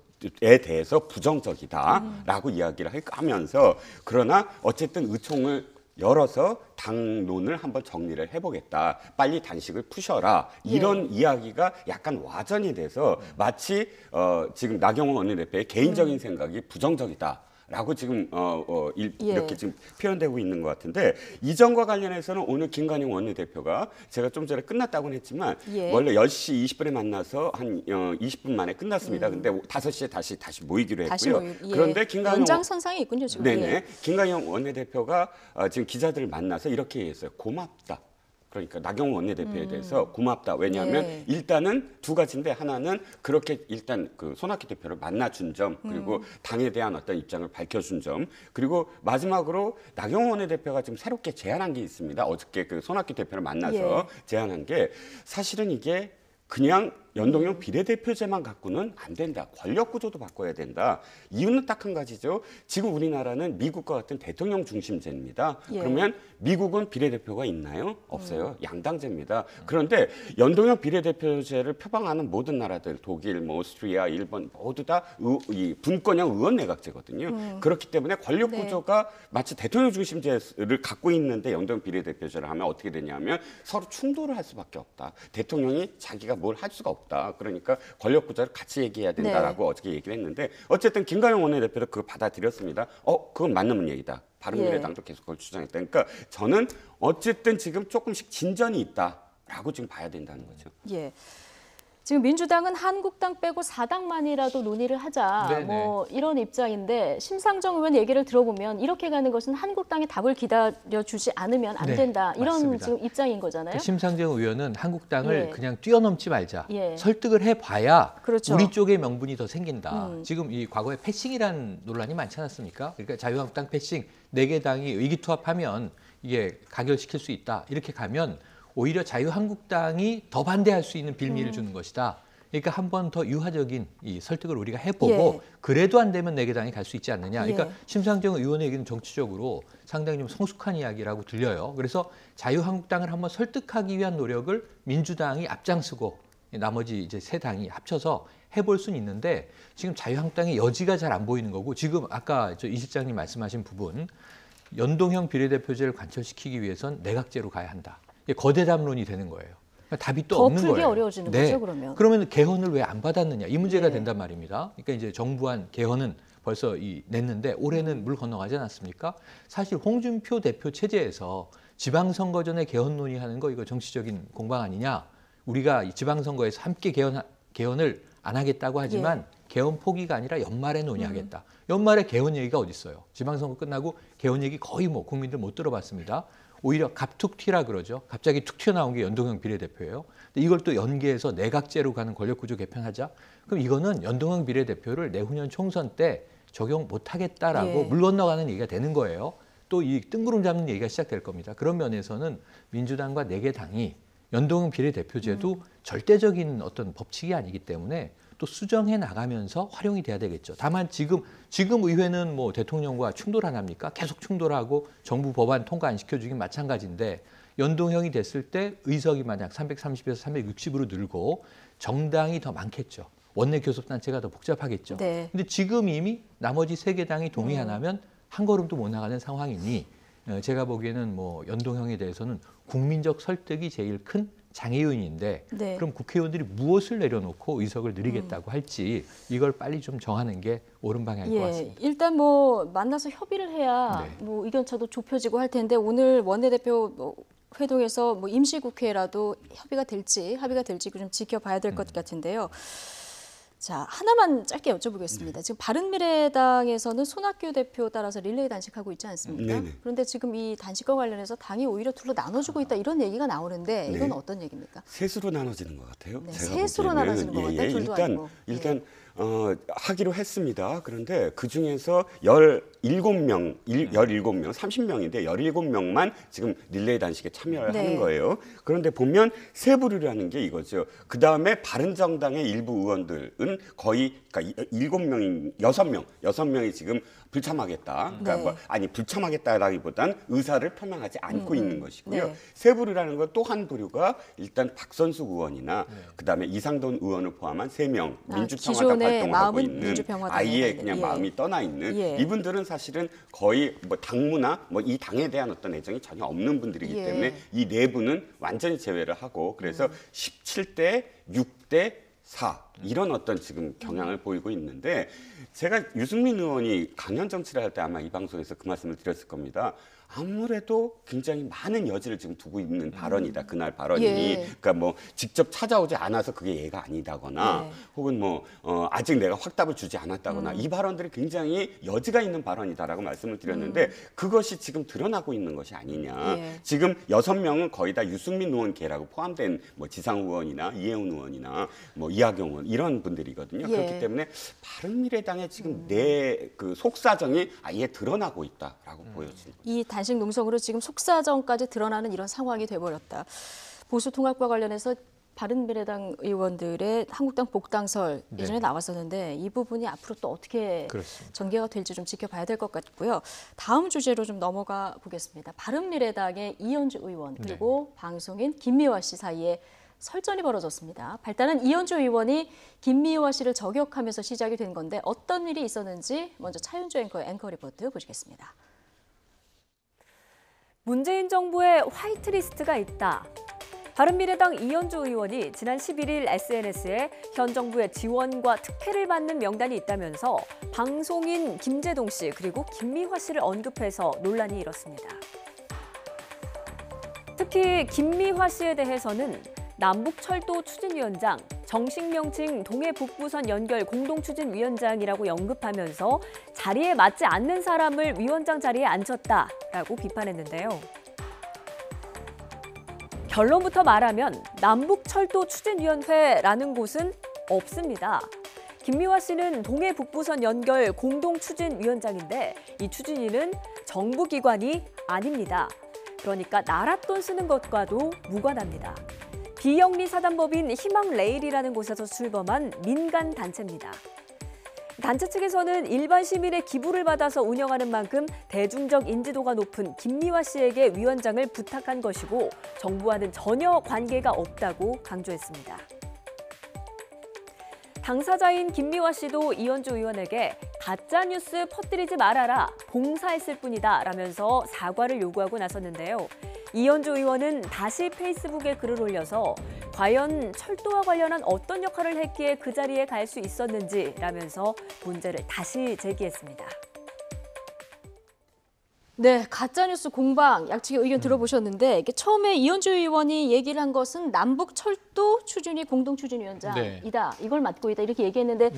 에 대해서 부정적이다라고 이야기를 하면서 그러나 어쨌든 의총을 열어서 당론을 한번 정리를 해보겠다. 빨리 단식을 푸셔라. 이런 이야기가 약간 와전이 돼서 마치 지금 나경원 원내대표의 개인적인 생각이 부정적이다. 라고 지금 이렇게 지금 표현되고 있는 것 같은데 이 점과 관련해서는 오늘 김관영 원내대표가 제가 좀 전에 끝났다고는 했지만 원래 10시 20분에 만나서 한 20분 만에 끝났습니다. 근데 5시에 다시 모이기로 했고요. 그런데 김관영 연장선상에 있군요, 지금. 네네. 김관영 원내대표가 지금 기자들을 만나서 이렇게 얘기했어요. 고맙다. 그러니까 나경원 원내대표에 대해서 고맙다. 왜냐하면 일단은 두 가지인데 하나는 그렇게 일단 그 손학규 대표를 만나준 점 그리고 당에 대한 어떤 입장을 밝혀준 점 그리고 마지막으로 나경원 원내대표가 지금 새롭게 제안한 게 있습니다. 어저께 그 손학규 대표를 만나서 제안한 게 사실은 이게 그냥 연동형 비례대표제만 갖고는 안 된다. 권력 구조도 바꿔야 된다. 이유는 딱 한 가지죠. 지금 우리나라는 미국과 같은 대통령 중심제입니다. 그러면 미국은 비례대표가 있나요? 없어요. 양당제입니다. 그런데 연동형 비례대표제를 표방하는 모든 나라들, 독일, 오스트리아, 일본 모두 다 이 분권형 의원 내각제거든요. 그렇기 때문에 권력 구조가 마치 대통령 중심제를 갖고 있는데 연동형 비례대표제를 하면 어떻게 되냐면 서로 충돌을 할 수밖에 없다. 대통령이 자기가 뭘 할 수가 없다. 그러니까 권력 구조를 같이 얘기해야 된다라고 어저께 얘기를 했는데 어쨌든 김관영 원내대표도 그거 받아들였습니다. 그건 맞는 얘기다. 바른미래당도 계속 그걸 주장했다. 그러니까 저는 어쨌든 지금 조금씩 진전이 있다라고 지금 봐야 된다는 거죠. 예. 지금 민주당은 한국당 빼고 4당만이라도 논의를 하자 네네. 뭐 이런 입장인데 심상정 의원 얘기를 들어보면 이렇게 가는 것은 한국당의 답을 기다려주지 않으면 안 된다. 이런 맞습니다. 지금 입장인 거잖아요. 심상정 의원은 한국당을 그냥 뛰어넘지 말자. 예. 설득을 해봐야 그렇죠. 우리 쪽의 명분이 더 생긴다. 지금 이 과거에 패싱이라는 논란이 많지 않았습니까? 그러니까 자유한국당 패싱 4개 당이 의기투합하면 이게 가결시킬 수 있다. 이렇게 가면 오히려 자유한국당이 더 반대할 수 있는 빌미를 주는 것이다. 그러니까 한 번 더 유화적인 이 설득을 우리가 해보고 그래도 안 되면 4개 당이 갈 수 있지 않느냐. 그러니까 심상정 의원의 얘기는 정치적으로 상당히 좀 성숙한 이야기라고 들려요. 그래서 자유한국당을 한번 설득하기 위한 노력을 민주당이 앞장서고 나머지 이제 3당이 합쳐서 해볼 수는 있는데 지금 자유한국당의 여지가 잘 안 보이는 거고 지금 아까 이 실장님 말씀하신 부분 연동형 비례대표제를 관철시키기 위해선 내각제로 가야 한다. 거대 담론이 되는 거예요. 그러니까 답이 또 없는 거예요. 더 풀기 어려워지는 거죠, 그러면. 그러면 개헌을 왜 안 받았느냐 이 문제가 된단 말입니다. 그러니까 이제 정부안 개헌은 벌써 냈는데 올해는 물 건너가지 않았습니까? 사실 홍준표 대표 체제에서 지방선거 전에 개헌 논의하는 거 이거 정치적인 공방 아니냐? 우리가 이 지방선거에서 함께 개헌을 안 하겠다고 하지만 개헌 포기가 아니라 연말에 논의하겠다. 연말에 개헌 얘기가 어디 있어요? 지방선거 끝나고 개헌 얘기 거의 국민들 못 들어봤습니다. 오히려 갑툭튀라 그러죠. 갑자기 툭 튀어나온 게 연동형 비례대표예요. 근데 이걸 또 연계해서 내각제로 가는 권력구조 개편하자? 그럼 이거는 연동형 비례대표를 내후년 총선 때 적용 못하겠다라고 물 건너가는 얘기가 되는 거예요. 또 이 뜬구름 잡는 얘기가 시작될 겁니다. 그런 면에서는 민주당과 4개 당이 연동형 비례대표제도 절대적인 어떤 법칙이 아니기 때문에 또 수정해 나가면서 활용이 돼야 되겠죠. 다만 지금 의회는 뭐 대통령과 충돌 안 합니까? 계속 충돌하고 정부 법안 통과 안 시켜주긴 마찬가지인데 연동형이 됐을 때 의석이 만약 330에서 360으로 늘고 정당이 더 많겠죠. 원내 교섭단체가 더 복잡하겠죠. 근데 지금 이미 나머지 3개 당이 동의 안 하면 한 걸음도 못 나가는 상황이니 제가 보기에는 뭐 연동형에 대해서는 국민적 설득이 제일 큰 장애 요인인데 그럼 국회의원들이 무엇을 내려놓고 의석을 늘리겠다고 할지 이걸 빨리 좀 정하는 게 옳은 방향일 것 같습니다. 일단 뭐 만나서 협의를 해야 뭐 의견차도 좁혀지고 할 텐데 오늘 원내대표 회동에서 뭐 임시국회라도 합의가 될지 좀 지켜봐야 될 것 같은데요. 자, 하나만 짧게 여쭤보겠습니다. 지금 바른미래당에서는 손학규 대표 따라서 릴레이 단식하고 있지 않습니까? 네네. 그런데 지금 이 단식과 관련해서 당이 오히려 둘로 나눠주고 있다 이런 얘기가 나오는데 이건 네. 어떤 얘기입니까? 셋으로 나눠지는 것 같아요. 네, 제가 셋으로 보기에는. 나눠지는 것 같아요. 둘도 아니고. 일단 하기로 했습니다. 그런데 그중에서 17명, 30명인데 17명만 지금 릴레이 단식에 참여를 네. 하는 거예요. 그런데 보면 세 부류라는 게 이거죠. 그다음에 바른정당의 일부 의원들은 거의 그러니까 6명이 지금 불참하겠다. 그러니까 네. 뭐, 아니 불참하겠다라기보단 의사를 표명하지 않고 있는 것이고요. 네. 세 부류라는 건 또 한 부류가 일단 박선숙 의원이나 그다음에 이상돈 의원을 포함한 3명 민주평화당 기존의 활동을 하고 마음은 있는 민주평화당에 아예 그냥 예. 마음이 떠나 있는 예. 이분들은 사실은 거의 뭐 당무나 뭐 이 당에 대한 어떤 애정이 전혀 없는 분들이기 예. 때문에 이 내부는 완전히 제외를 하고 그래서 17대 6대 4 이런 어떤 지금 경향을 보이고 있는데 제가 유승민 의원이 강연 정치를 할 때 아마 이 방송에서 그 말씀을 드렸을 겁니다. 아무래도 굉장히 많은 여지를 지금 두고 있는 발언이다. 그날 발언이. 예. 그러니까 뭐 직접 찾아오지 않아서 그게 예가 아니다거나 네. 혹은 뭐 아직 내가 확답을 주지 않았다거나 이 발언들이 굉장히 여지가 있는 발언이다라고 말씀을 드렸는데 그것이 지금 드러나고 있는 것이 아니냐. 예. 지금 6명은 거의 다 유승민 의원계라고 포함된 뭐 지상 의원이나 이혜훈 의원이나 뭐 이하경 의원 이런 분들이거든요. 예. 그렇기 때문에 바른미래당의 지금 내 그 속사정이 아예 드러나고 있다라고 보여집니다. 이 단식 농성으로 지금 속사정까지 드러나는 이런 상황이 돼버렸다. 보수 통합과 관련해서 바른미래당 의원들의 한국당 복당설 예전에 나왔었는데 이 부분이 앞으로 또 어떻게 그렇습니다. 전개가 될지 좀 지켜봐야 될 것 같고요. 다음 주제로 좀 넘어가 보겠습니다. 바른미래당의 이현주 의원 그리고 방송인 김미화 씨 사이에 설전이 벌어졌습니다. 발단은 이현주 의원이 김미화 씨를 저격하면서 시작이 된 건데 어떤 일이 있었는지 먼저 차윤주 앵커의 앵커 리포트 보시겠습니다. 문재인 정부의 화이트리스트가 있다. 바른미래당 이현주 의원이 지난 11일 SNS에 현 정부의 지원과 특혜를 받는 명단이 있다면서 방송인 김재동 씨 그리고 김미화 씨를 언급해서 논란이 일었습니다. 특히 김미화 씨에 대해서는 남북철도 추진위원장, 정식 명칭 동해북부선 연결 공동추진위원장이라고 언급하면서 자리에 맞지 않는 사람을 위원장 자리에 앉혔다라고 비판했는데요. 결론부터 말하면 남북철도추진위원회라는 곳은 없습니다. 김미화 씨는 동해북부선 연결 공동추진위원장인데 이 추진위는 정부기관이 아닙니다. 그러니까 나라 돈 쓰는 것과도 무관합니다. 비영리 사단법인 희망레일이라는 곳에서 출범한 민간 단체입니다. 단체 측에서는 일반 시민의 기부를 받아서 운영하는 만큼 대중적 인지도가 높은 김미화 씨에게 위원장을 부탁한 것이고 정부와는 전혀 관계가 없다고 강조했습니다. 당사자인 김미화 씨도 이현주 의원에게 가짜뉴스 퍼뜨리지 말아라, 봉사했을 뿐이다 라면서 사과를 요구하고 나섰는데요. 이현주 의원은 다시 페이스북에 글을 올려서 과연 철도와 관련한 어떤 역할을 했기에 그 자리에 갈 수 있었는지 라면서 문제를 다시 제기했습니다. 네, 가짜뉴스 공방 양측의 의견 들어보셨는데 이게 처음에 이현주 의원이 얘기를 한 것은 남북철도 추진위 공동추진위원장이다. 이걸 맡고 있다 이렇게 얘기했는데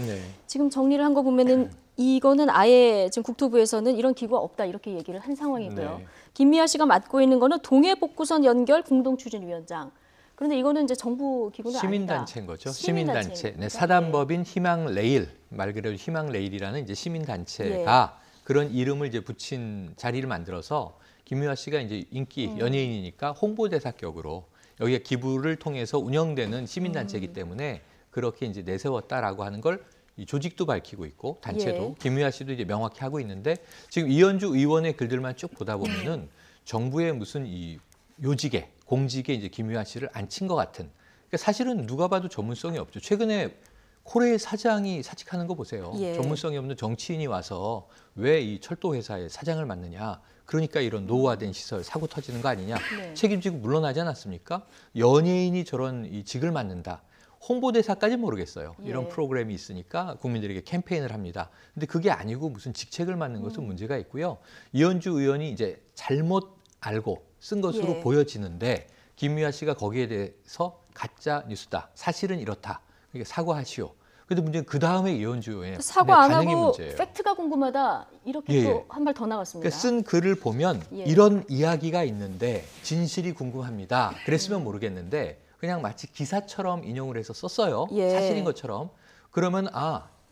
지금 정리를 한 거 보면은 이거는 아예 지금 국토부에서는 이런 기구가 없다 이렇게 얘기를 한 상황이고요. 김미화 씨가 맡고 있는 거는 동해북부선 연결 공동추진위원장. 그런데 이거는 이제 정부 기구는 시민단체인 아니다. 거죠. 시민단체. 네, 사단법인 희망레일, 말 그대로 희망레일이라는 이제 시민단체가 그런 이름을 이제 붙인 자리를 만들어서 김미화 씨가 이제 인기 연예인이니까 홍보대사격으로 여기에 기부를 통해서 운영되는 시민단체이기 때문에 그렇게 이제 내세웠다라고 하는 걸 이 조직도 밝히고 있고 단체도 김미화 씨도 이제 명확히 하고 있는데 지금 이현주 의원의 글들만 쭉 보다 보면은 정부의 무슨 이 요직에 공직에 이제 김미화 씨를 앉힌 것 같은. 그러니까 사실은 누가 봐도 전문성이 없죠. 최근에 코레일 사장이 사직하는 거 보세요. 전문성이 없는 정치인이 와서 왜 이 철도 회사의 사장을 맡느냐. 그러니까 이런 노후화된 시설 사고 터지는 거 아니냐. 책임지고 물러나지 않았습니까? 연예인이 저런 이 직을 맡는다. 홍보대사까지 모르겠어요. 이런 프로그램이 있으니까 국민들에게 캠페인을 합니다. 근데 그게 아니고 무슨 직책을 맡는 것은 문제가 있고요. 이현주 의원이 이제 잘못 알고 쓴 것으로 보여지는데 김미화 씨가 거기에 대해서 가짜 뉴스다. 사실은 이렇다. 그러니까 사과하시오. 근데 문제는 그 다음에 이현주 의원의 사과 안 반응이 하고 문제예요. 팩트가 궁금하다 이렇게 또 한 발 더 나왔습니다. 그러니까 쓴 글을 보면 이런 이야기가 있는데 진실이 궁금합니다. 그랬으면 모르겠는데 그냥 마치 기사처럼 인용을 해서 썼어요. 사실인 것처럼. 그러면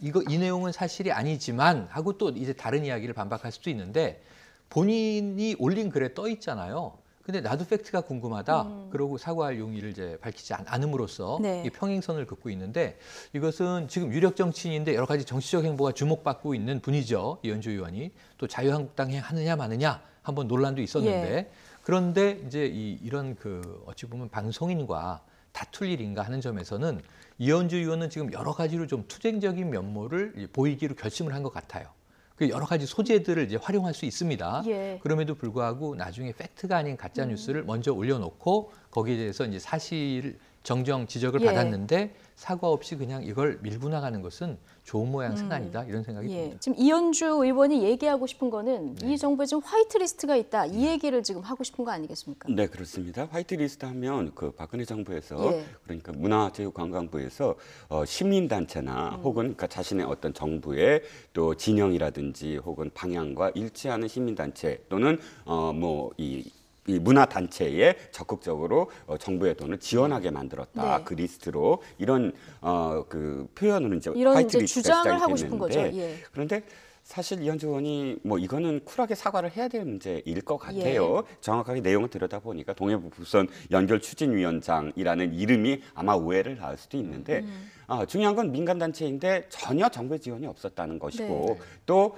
이 내용은 사실이 아니지만 하고 또 이제 다른 이야기를 반박할 수도 있는데 본인이 올린 글에 떠 있잖아요. 근데 나도 팩트가 궁금하다. 그러고 사과할 용의를 이제 밝히지 않음으로써 이 평행선을 긋고 있는데 이것은 지금 유력 정치인인데 여러 가지 정치적 행보가 주목받고 있는 분이죠. 이현주 의원이. 또 자유한국당 하느냐 마느냐 한번 논란도 있었는데 그런데 이제 이런 어찌 보면 방송인과 다툴 일인가 하는 점에서는 이현주 의원은 지금 여러 가지로 좀 투쟁적인 면모를 보이기로 결심을 한 것 같아요. 그 여러 가지 소재들을 이제 활용할 수 있습니다. 그럼에도 불구하고 나중에 팩트가 아닌 가짜 뉴스를 먼저 올려놓고 거기에 대해서 이제 사실 정정 지적을 받았는데 사과 없이 그냥 이걸 밀고 나가는 것은 좋은 모양새는 아니다 이런 생각이 듭니다. 지금 이현주 의원이 얘기하고 싶은 거는 이 정부에 지금 화이트리스트가 있다 이 얘기를 지금 하고 싶은 거 아니겠습니까? 네, 그렇습니다. 화이트리스트 하면 그 박근혜 정부에서 그러니까 문화체육관광부에서 시민단체나 혹은 그러니까 자신의 어떤 정부의 또 진영이라든지 혹은 방향과 일치하는 시민단체 또는 이 문화단체에 적극적으로 정부의 돈을 지원하게 만들었다. 그 리스트로 이런 그 표현으로 이제 화이트리스트가 주장을 하고 싶은 거죠. 그런데 사실 이현주 의원이 이거는 쿨하게 사과를 해야 될 문제일 것 같아요. 정확하게 내용을 들여다보니까 동해북부선 연결추진위원장이라는 이름이 아마 오해를 낳을 수도 있는데 중요한 건 민간단체인데 전혀 정부의 지원이 없었다는 것이고 또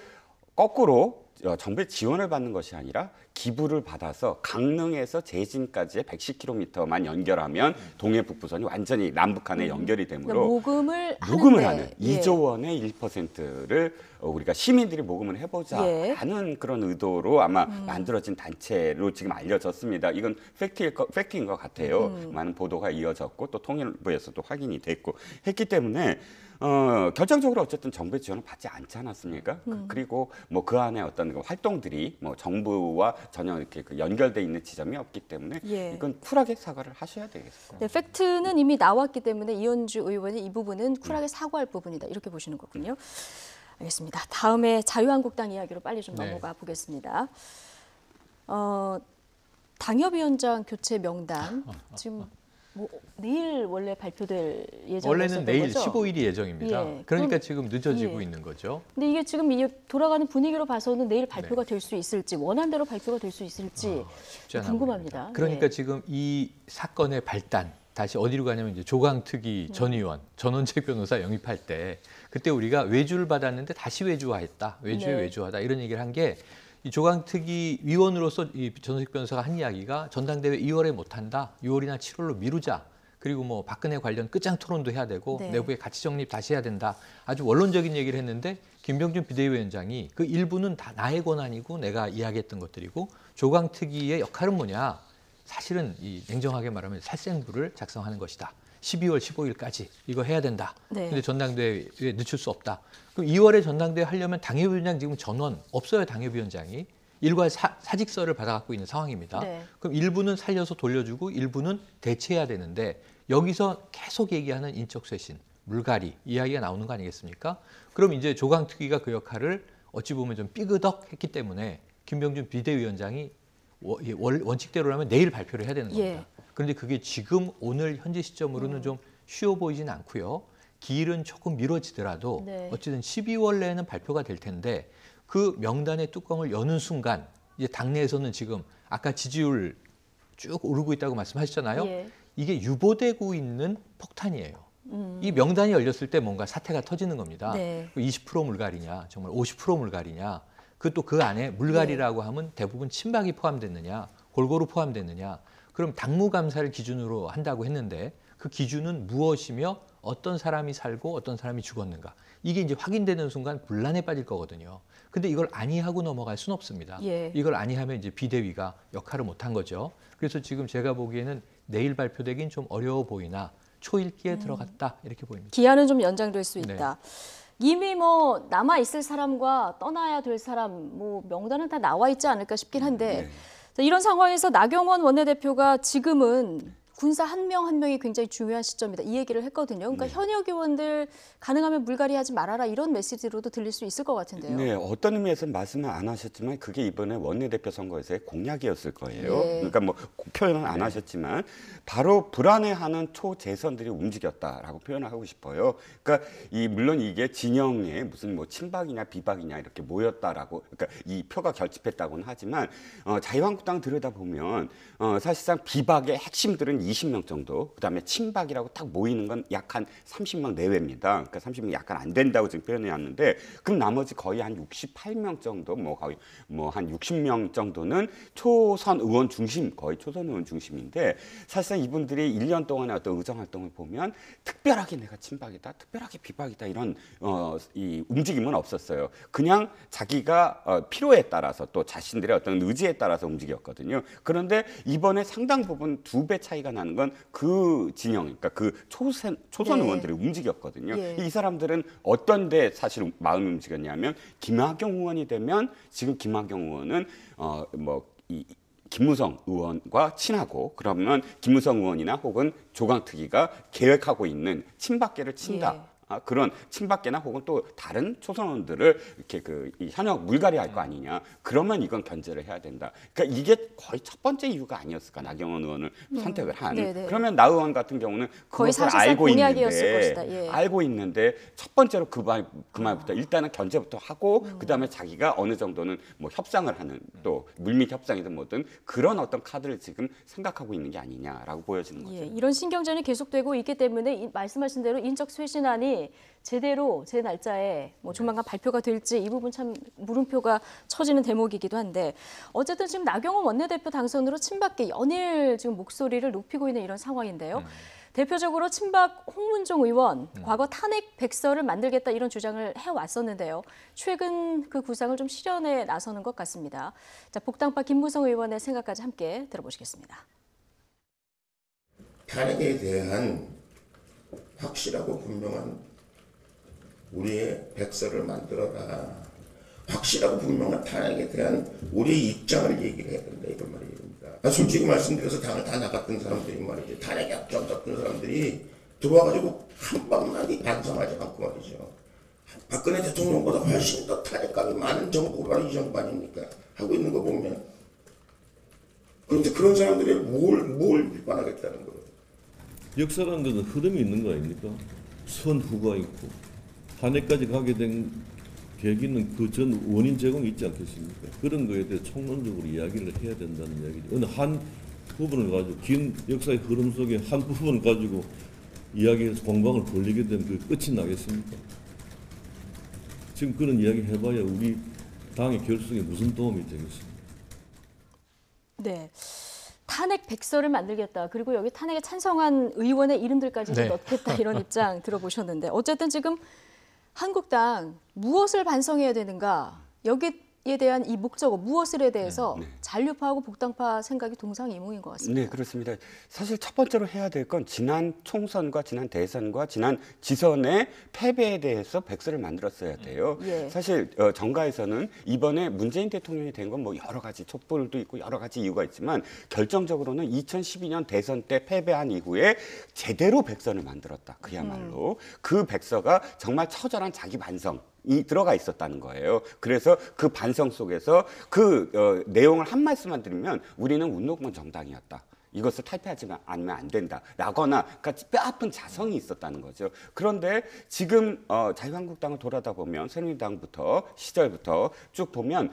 거꾸로 정부의 지원을 받는 것이 아니라 기부를 받아서 강릉에서 제진까지의 110km만 연결하면 동해 북부선이 완전히 남북한에 연결이 되므로 모금을 하는 2조 원의 1%를 우리가 시민들이 모금을 해보자 하는 그런 의도로 아마 만들어진 단체로 지금 알려졌습니다. 이건 팩트인 것 같아요. 많은 보도가 이어졌고 또 통일부에서도 확인이 됐고 했기 때문에 결정적으로 어쨌든 정부의 지원을 받지 않지 않았습니까? 그리고 그 안에 어떤 활동들이 정부와 전혀 이렇게 연결돼 있는 지점이 없기 때문에 이건 쿨하게 사과를 하셔야 되겠어요. 팩트는 이미 나왔기 때문에 이현주 의원이 이 부분은 쿨하게 사과할 부분이다 이렇게 보시는 거군요. 알겠습니다. 다음에 자유한국당 이야기로 빨리 좀 넘어가 보겠습니다. 당협위원장 교체 명단 지금 내일 원래 발표될 예정이었던 원래는 내일 거죠? 15일이 예정입니다. 그러니까 지금 늦어지고 있는 거죠. 근데 이게 지금 돌아가는 분위기로 봐서는 내일 발표가 될 수 있을지 원안대로 발표가 될 수 있을지 궁금합니다. 그러니까 지금 이 사건의 발단 다시 어디로 가냐면 이제 조강특위 전 의원, 전원책 변호사 영입할 때 그때 우리가 외주를 받았는데 다시 외주화했다. 외주에 외주하다 이런 얘기를 한 게 이 조강특위 위원으로서 이 전원책 변호사가 한 이야기가 전당대회 2월에 못한다. 6월이나 7월로 미루자. 그리고 박근혜 관련 끝장 토론도 해야 되고 내부의 가치 정립 다시 해야 된다. 아주 원론적인 얘기를 했는데 김병준 비대위원장이 그 일부는 다 나의 권한이고 내가 이야기했던 것들이고 조강특위의 역할은 뭐냐. 사실은 냉정하게 말하면 살생부를 작성하는 것이다. 12월 15일까지 이거 해야 된다. 근데 전당대회에 늦출 수 없다. 그럼 2월에 전당대회 하려면 당협위원장 지금 전원 없어요. 당협위원장이. 일괄 사직서를 받아갖고 있는 상황입니다. 그럼 일부는 살려서 돌려주고 일부는 대체해야 되는데 여기서 계속 얘기하는 인적 쇄신, 물갈이 이야기가 나오는 거 아니겠습니까? 그럼 이제 조강특위가 그 역할을 어찌 보면 좀 삐그덕했기 때문에 김병준 비대위원장이 원칙대로라면 내일 발표를 해야 되는 겁니다. 그런데 그게 지금 오늘 현재 시점으로는 좀 쉬워 보이진 않고요. 기일은 조금 미뤄지더라도 어쨌든 12월 내에는 발표가 될 텐데 그 명단의 뚜껑을 여는 순간 이제 당내에서는 지금 아까 지지율 쭉 오르고 있다고 말씀하셨잖아요. 이게 유보되고 있는 폭탄이에요. 이 명단이 열렸을 때 뭔가 사태가 터지는 겁니다. 20% 물갈이냐, 정말 50% 물갈이냐. 그것도 그 안에 물갈이라고 하면 대부분 친박이 포함됐느냐, 골고루 포함됐느냐. 그럼 당무감사를 기준으로 한다고 했는데 그 기준은 무엇이며 어떤 사람이 살고 어떤 사람이 죽었는가. 이게 이제 확인되는 순간 분란에 빠질 거거든요. 근데 이걸 아니하고 넘어갈 수는 없습니다. 이걸 아니하면 이제 비대위가 역할을 못한 거죠. 그래서 지금 제가 보기에는 내일 발표되긴 좀 어려워 보이나 초읽기에 들어갔다 이렇게 보입니다. 기한은 좀 연장될 수 있다. 이미 남아 있을 사람과 떠나야 될 사람 명단은 다 나와 있지 않을까 싶긴 한데 자, 이런 상황에서 나경원 원내대표가 지금은 군사 한 명 한 명이 굉장히 중요한 시점이다. 이 얘기를 했거든요. 그러니까 네. 현역 의원들 가능하면 물갈이하지 말아라 이런 메시지로도 들릴 수 있을 것 같은데요. 네, 어떤 의미에서는 말씀을 안 하셨지만 그게 이번에 원내대표 선거에서의 공약이었을 거예요. 네. 그러니까 뭐 표현은 안 하셨지만 바로 불안해하는 초재선들이 움직였다라고 표현을 하고 싶어요. 그러니까 물론 이게 진영에 무슨 뭐 친박이냐 비박이냐 이렇게 모였다라고, 그러니까 이 표가 결집했다고는 하지만 자유한국당 들여다보면 사실상 비박의 핵심들은 20명 정도, 그다음에 친박이라고 딱 모이는 건 약 한 30명 내외입니다. 그러니까 30명 약간 안 된다고 지금 표현해왔는데, 그럼 나머지 거의 한 68명 정도, 뭐 거의 뭐 한 60명 정도는 초선 의원 중심, 거의 초선 의원 중심인데, 사실상 이분들이 1년 동안의 어떤 의정 활동을 보면 특별하게 내가 친박이다, 특별하게 비박이다 이런 이 움직임은 없었어요. 그냥 자기가 필요에 따라서 또 자신들의 어떤 의지에 따라서 움직였거든요. 그런데 이번에 상당 부분 2배 차이가 나는 건 그 진영, 그러니까 그 초선 네. 의원들이 움직였거든요. 예. 이 사람들은 어떤 데 사실 마음이 움직였냐면, 김학용 의원이 되면 지금 김학용 의원은 김무성 의원과 친하고, 그러면 김무성 의원이나 혹은 조강특위가 계획하고 있는 친박계를 친다. 예. 그런 친박계나 혹은 또 다른 초선원들을 이렇게 이 현역 물갈이할 거 아니냐. 그러면 이건 견제를 해야 된다. 그러니까 이게 거의 첫 번째 이유가 아니었을까, 나경원 의원을 선택을 한. 네네. 그러면 나 의원 같은 경우는 거의 그것을 사실상 알고 공약이었을 있는데, 것이다. 예. 알고 있는데 첫 번째로 그 말부터 일단은 견제부터 하고, 그다음에 자기가 어느 정도는 뭐 협상을 하는, 또 물밑 협상이든 뭐든 그런 어떤 카드를 지금 생각하고 있는 게 아니냐라고 보여지는 거죠. 예, 이런 신경전이 계속되고 있기 때문에 말씀하신 대로 인적 쇄신안이 제대로 제 날짜에 뭐 조만간 발표가 될지 이 부분 참 물음표가 쳐지는 대목이기도 한데, 어쨌든 지금 나경원 원내대표 당선으로 친박계 연일 지금 목소리를 높이고 있는 이런 상황인데요. 대표적으로 친박 홍문종 의원, 과거 탄핵 백서를 만들겠다 이런 주장을 해왔었는데요. 최근 그 구상을 좀 실현에 나서는 것 같습니다. 자, 복당파 김무성 의원의 생각까지 함께 들어보시겠습니다. 탄핵에 대한 확실하고 분명한 우리의 백서를 만들어라. 확실하고 분명한 탄핵에 대한 우리의 입장을 얘기를 해야 된다, 이런 말입니다. 솔직히 말씀드려서 당을 다 나갔던 사람들이 말이죠. 탄핵에 앞장섰던 사람들이 들어와가지고 한 번만 반성하지 않고 말이죠. 박근혜 대통령보다 훨씬 더 탄핵감이 많은 정부가 이 정부 아닙니까? 하고 있는 거 보면. 그런데 그런 사람들이 뭘 비판하겠다는 거예요. 역사라는 것은 흐름이 있는 거 아닙니까? 선후가 있고 탄핵까지 가게 된 계기는 그 전 원인 제공이 있지 않겠습니까? 그런 거에 대해 총론적으로 이야기를 해야 된다는 이야기죠. 어느 한 부분을 가지고, 긴 역사의 흐름 속에 한 부분을 가지고 이야기해서 공방을 벌리게 되면 그 끝이 나겠습니까? 지금 그런 이야기 해봐야 우리 당의 결성에 무슨 도움이 되겠습니까? 네. 탄핵 백서를 만들겠다. 그리고 여기 탄핵에 찬성한 의원의 이름들까지 좀 네. 넣겠다. 이런 입장 들어보셨는데, 어쨌든 지금 한국당 무엇을 반성해야 되는가, 여기에 대한 이 목적어 무엇을에 대해서 잔류파하고 복당파 생각이 동상이몽인 것 같습니다. 네, 그렇습니다. 사실 첫 번째로 해야 될 건 지난 총선과 지난 대선과 지난 지선의 패배에 대해서 백서를 만들었어야 돼요. 예. 사실 정가에서는 이번에 문재인 대통령이 된 건 뭐 여러 가지 촛불도 있고 여러 가지 이유가 있지만, 결정적으로는 2012년 대선 때 패배한 이후에 제대로 백서를 만들었다. 그야말로 그 백서가 정말 처절한 자기 반성 이 들어가 있었다는 거예요. 그래서 그 반성 속에서 그 내용을 한 말씀만 드리면, 우리는 운동권 정당이었다. 이것을 탈피하지 않으면 안 된다. 라거나, 그러니까 뼈아픈 자성이 있었다는 거죠. 그런데 지금 자유한국당을 돌아다 보면, 새누리당부터 시절부터 쭉 보면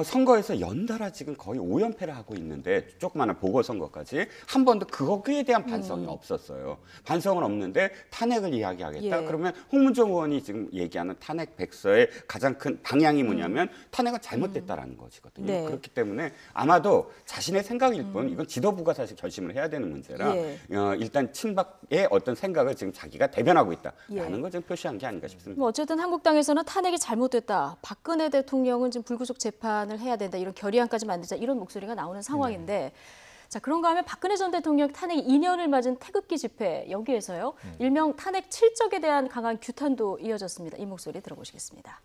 선거에서 연달아 지금 거의 5연패를 하고 있는데, 조그마한 보궐선거까지 한 번도 그거에 대한 반성이 없었어요. 반성은 없는데 탄핵을 이야기하겠다. 예. 그러면 홍문종 의원이 지금 얘기하는 탄핵 백서의 가장 큰 방향이 뭐냐면 탄핵은 잘못됐다라는 것이거든요. 네. 그렇기 때문에 아마도 자신의 생각일 뿐, 이건 지도부가 사실 결심을 해야 되는 문제라, 예. 일단 친박의 어떤 생각을 지금 자기가 대변하고 있다라는 예. 걸 좀 표시한 게 아닌가 싶습니다. 뭐 어쨌든 한국당에서는 탄핵이 잘못됐다. 박근혜 대통령은 지금 불구속 재판을 해야 된다. 이런 결의안까지 만들자. 이런 목소리가 나오는 상황인데, 자, 그런가 하면 박근혜 전 대통령 탄핵 2년을 맞은 태극기 집회, 여기에서요. 일명 탄핵 칠적에 대한 강한 규탄도 이어졌습니다. 이 목소리 들어보시겠습니다.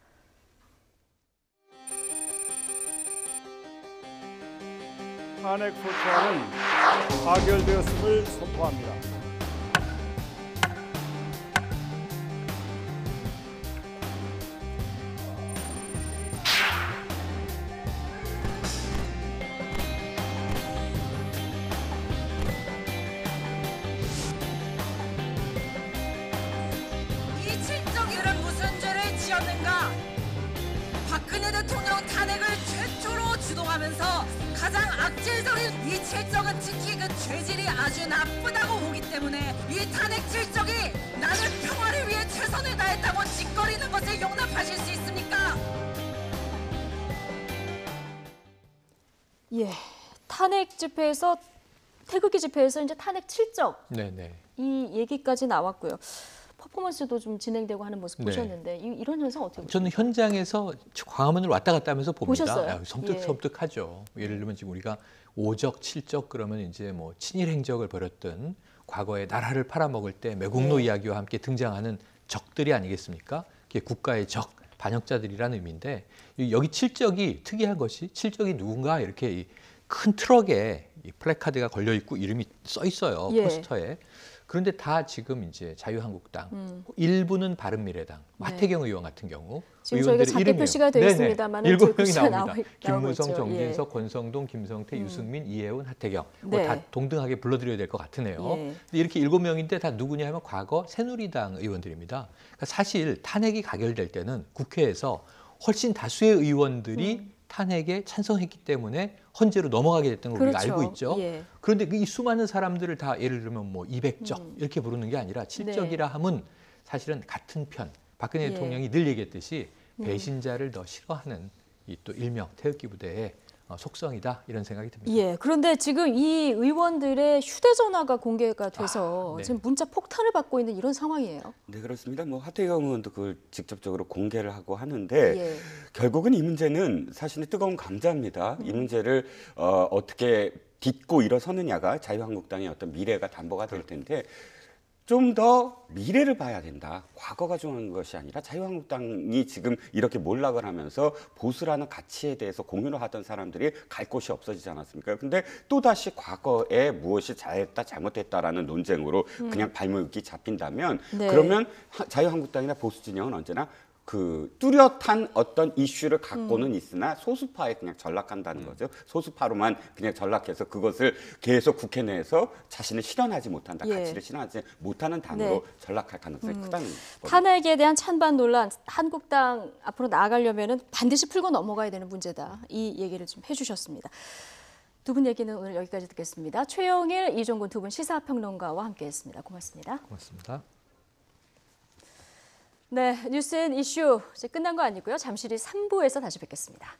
그 탄핵 소추안은 가결되었음을 선포합니다. 이 칠정이는 무슨 죄를 지었는가? 박근혜 대통령 탄핵을 최초로 주동하면서 가장 악질적인 이 칠정은 특히 그 죄질이 아주 나쁘다고 보기 때문에 이 탄핵 칠정이 나는 평화를 위해 최선을 다했다고 짓거리는 것을 용납하실 수 있습니까? 예, 탄핵 집회에서 태극기 집회에서 이제 탄핵 칠적 네네. 이 얘기까지 나왔고요. 퍼포먼스도 좀 진행되고 하는 모습 네. 보셨는데 이런 현상 어떻게 보세요? 저는 현장에서 광화문을 왔다 갔다 하면서 봅니다. 보셨어요? 섬뜩섬뜩하죠. 예를 들면 지금 우리가 5적, 7적 그러면 이제 뭐 친일 행적을 벌였던 과거에 나라를 팔아먹을 때 매국노 이야기와 함께 등장하는 적들이 아니겠습니까? 그게 국가의 적, 반역자들이라는 의미인데 여기 7적이 특이한 것이 7적이 누군가 이렇게 이 큰 트럭에 이 플래카드가 걸려 있고 이름이 써 있어요. 포스터에. 그런데 다 지금 이제 자유한국당, 일부는 바른미래당, 하태경 의원 같은 경우 지금 저희가 작게 표시가 되어 있습니다만 7명이 나옵니다. 김무성, 있죠. 정진석, 권성동, 김성태, 유승민, 이혜훈, 하태경 네. 다 동등하게 불러드려야 될 것 같으네요. 예. 근데 이렇게 7명인데 다 누구냐 하면 과거 새누리당 의원들입니다. 그러니까 사실 탄핵이 가결될 때는 국회에서 훨씬 다수의 의원들이 탄핵에 찬성했기 때문에 헌재로 넘어가게 됐던 걸 우리가 알고 있죠. 예. 그런데 이 수많은 사람들을 다 예를 들면 뭐 200적 이렇게 부르는 게 아니라 7적이라 함은 사실은 같은 편. 박근혜 대통령이 늘 얘기했듯이 배신자를 더 싫어하는 이 또 일명 태극기 부대의 속성이다 이런 생각이 듭니다. 예, 그런데 지금 이 의원들의 휴대전화가 공개가 돼서 네. 지금 문자 폭탄을 받고 있는 이런 상황이에요. 네, 그렇습니다. 뭐 하태경 의원도 그걸 직접적으로 공개를 하고 하는데 예. 결국은 이 문제는 사실은 뜨거운 감자입니다. 이 문제를 어떻게 딛고 일어서느냐가 자유한국당의 어떤 미래가 담보가 될 텐데 좀 더 미래를 봐야 된다. 과거가 중요한 것이 아니라 자유한국당이 지금 이렇게 몰락을 하면서 보수라는 가치에 대해서 공유를 하던 사람들이 갈 곳이 없어지지 않았습니까? 근데 또다시 과거에 무엇이 잘했다 잘못했다라는 논쟁으로 그냥 발목이 잡힌다면 그러면 자유한국당이나 보수 진영은 언제나 그 뚜렷한 어떤 이슈를 갖고는 있으나 소수파에 그냥 전락한다는 거죠. 소수파로만 그냥 전락해서 그것을 계속 국회 내에서 자신을 실현하지 못한다. 가치를 실현하지 못하는 당으로 전락할 가능성이 크다는 거죠. 탄핵에 대한 찬반 논란, 한국당 앞으로 나아가려면 반드시 풀고 넘어가야 되는 문제다. 이 얘기를 좀 해주셨습니다. 두 분 얘기는 오늘 여기까지 듣겠습니다. 최영일, 이종근 두 분 시사평론가와 함께했습니다. 고맙습니다. 고맙습니다. 네, 뉴스 앤 이슈 이제 끝난 거 아니고요. 잠시 뒤 3부에서 다시 뵙겠습니다.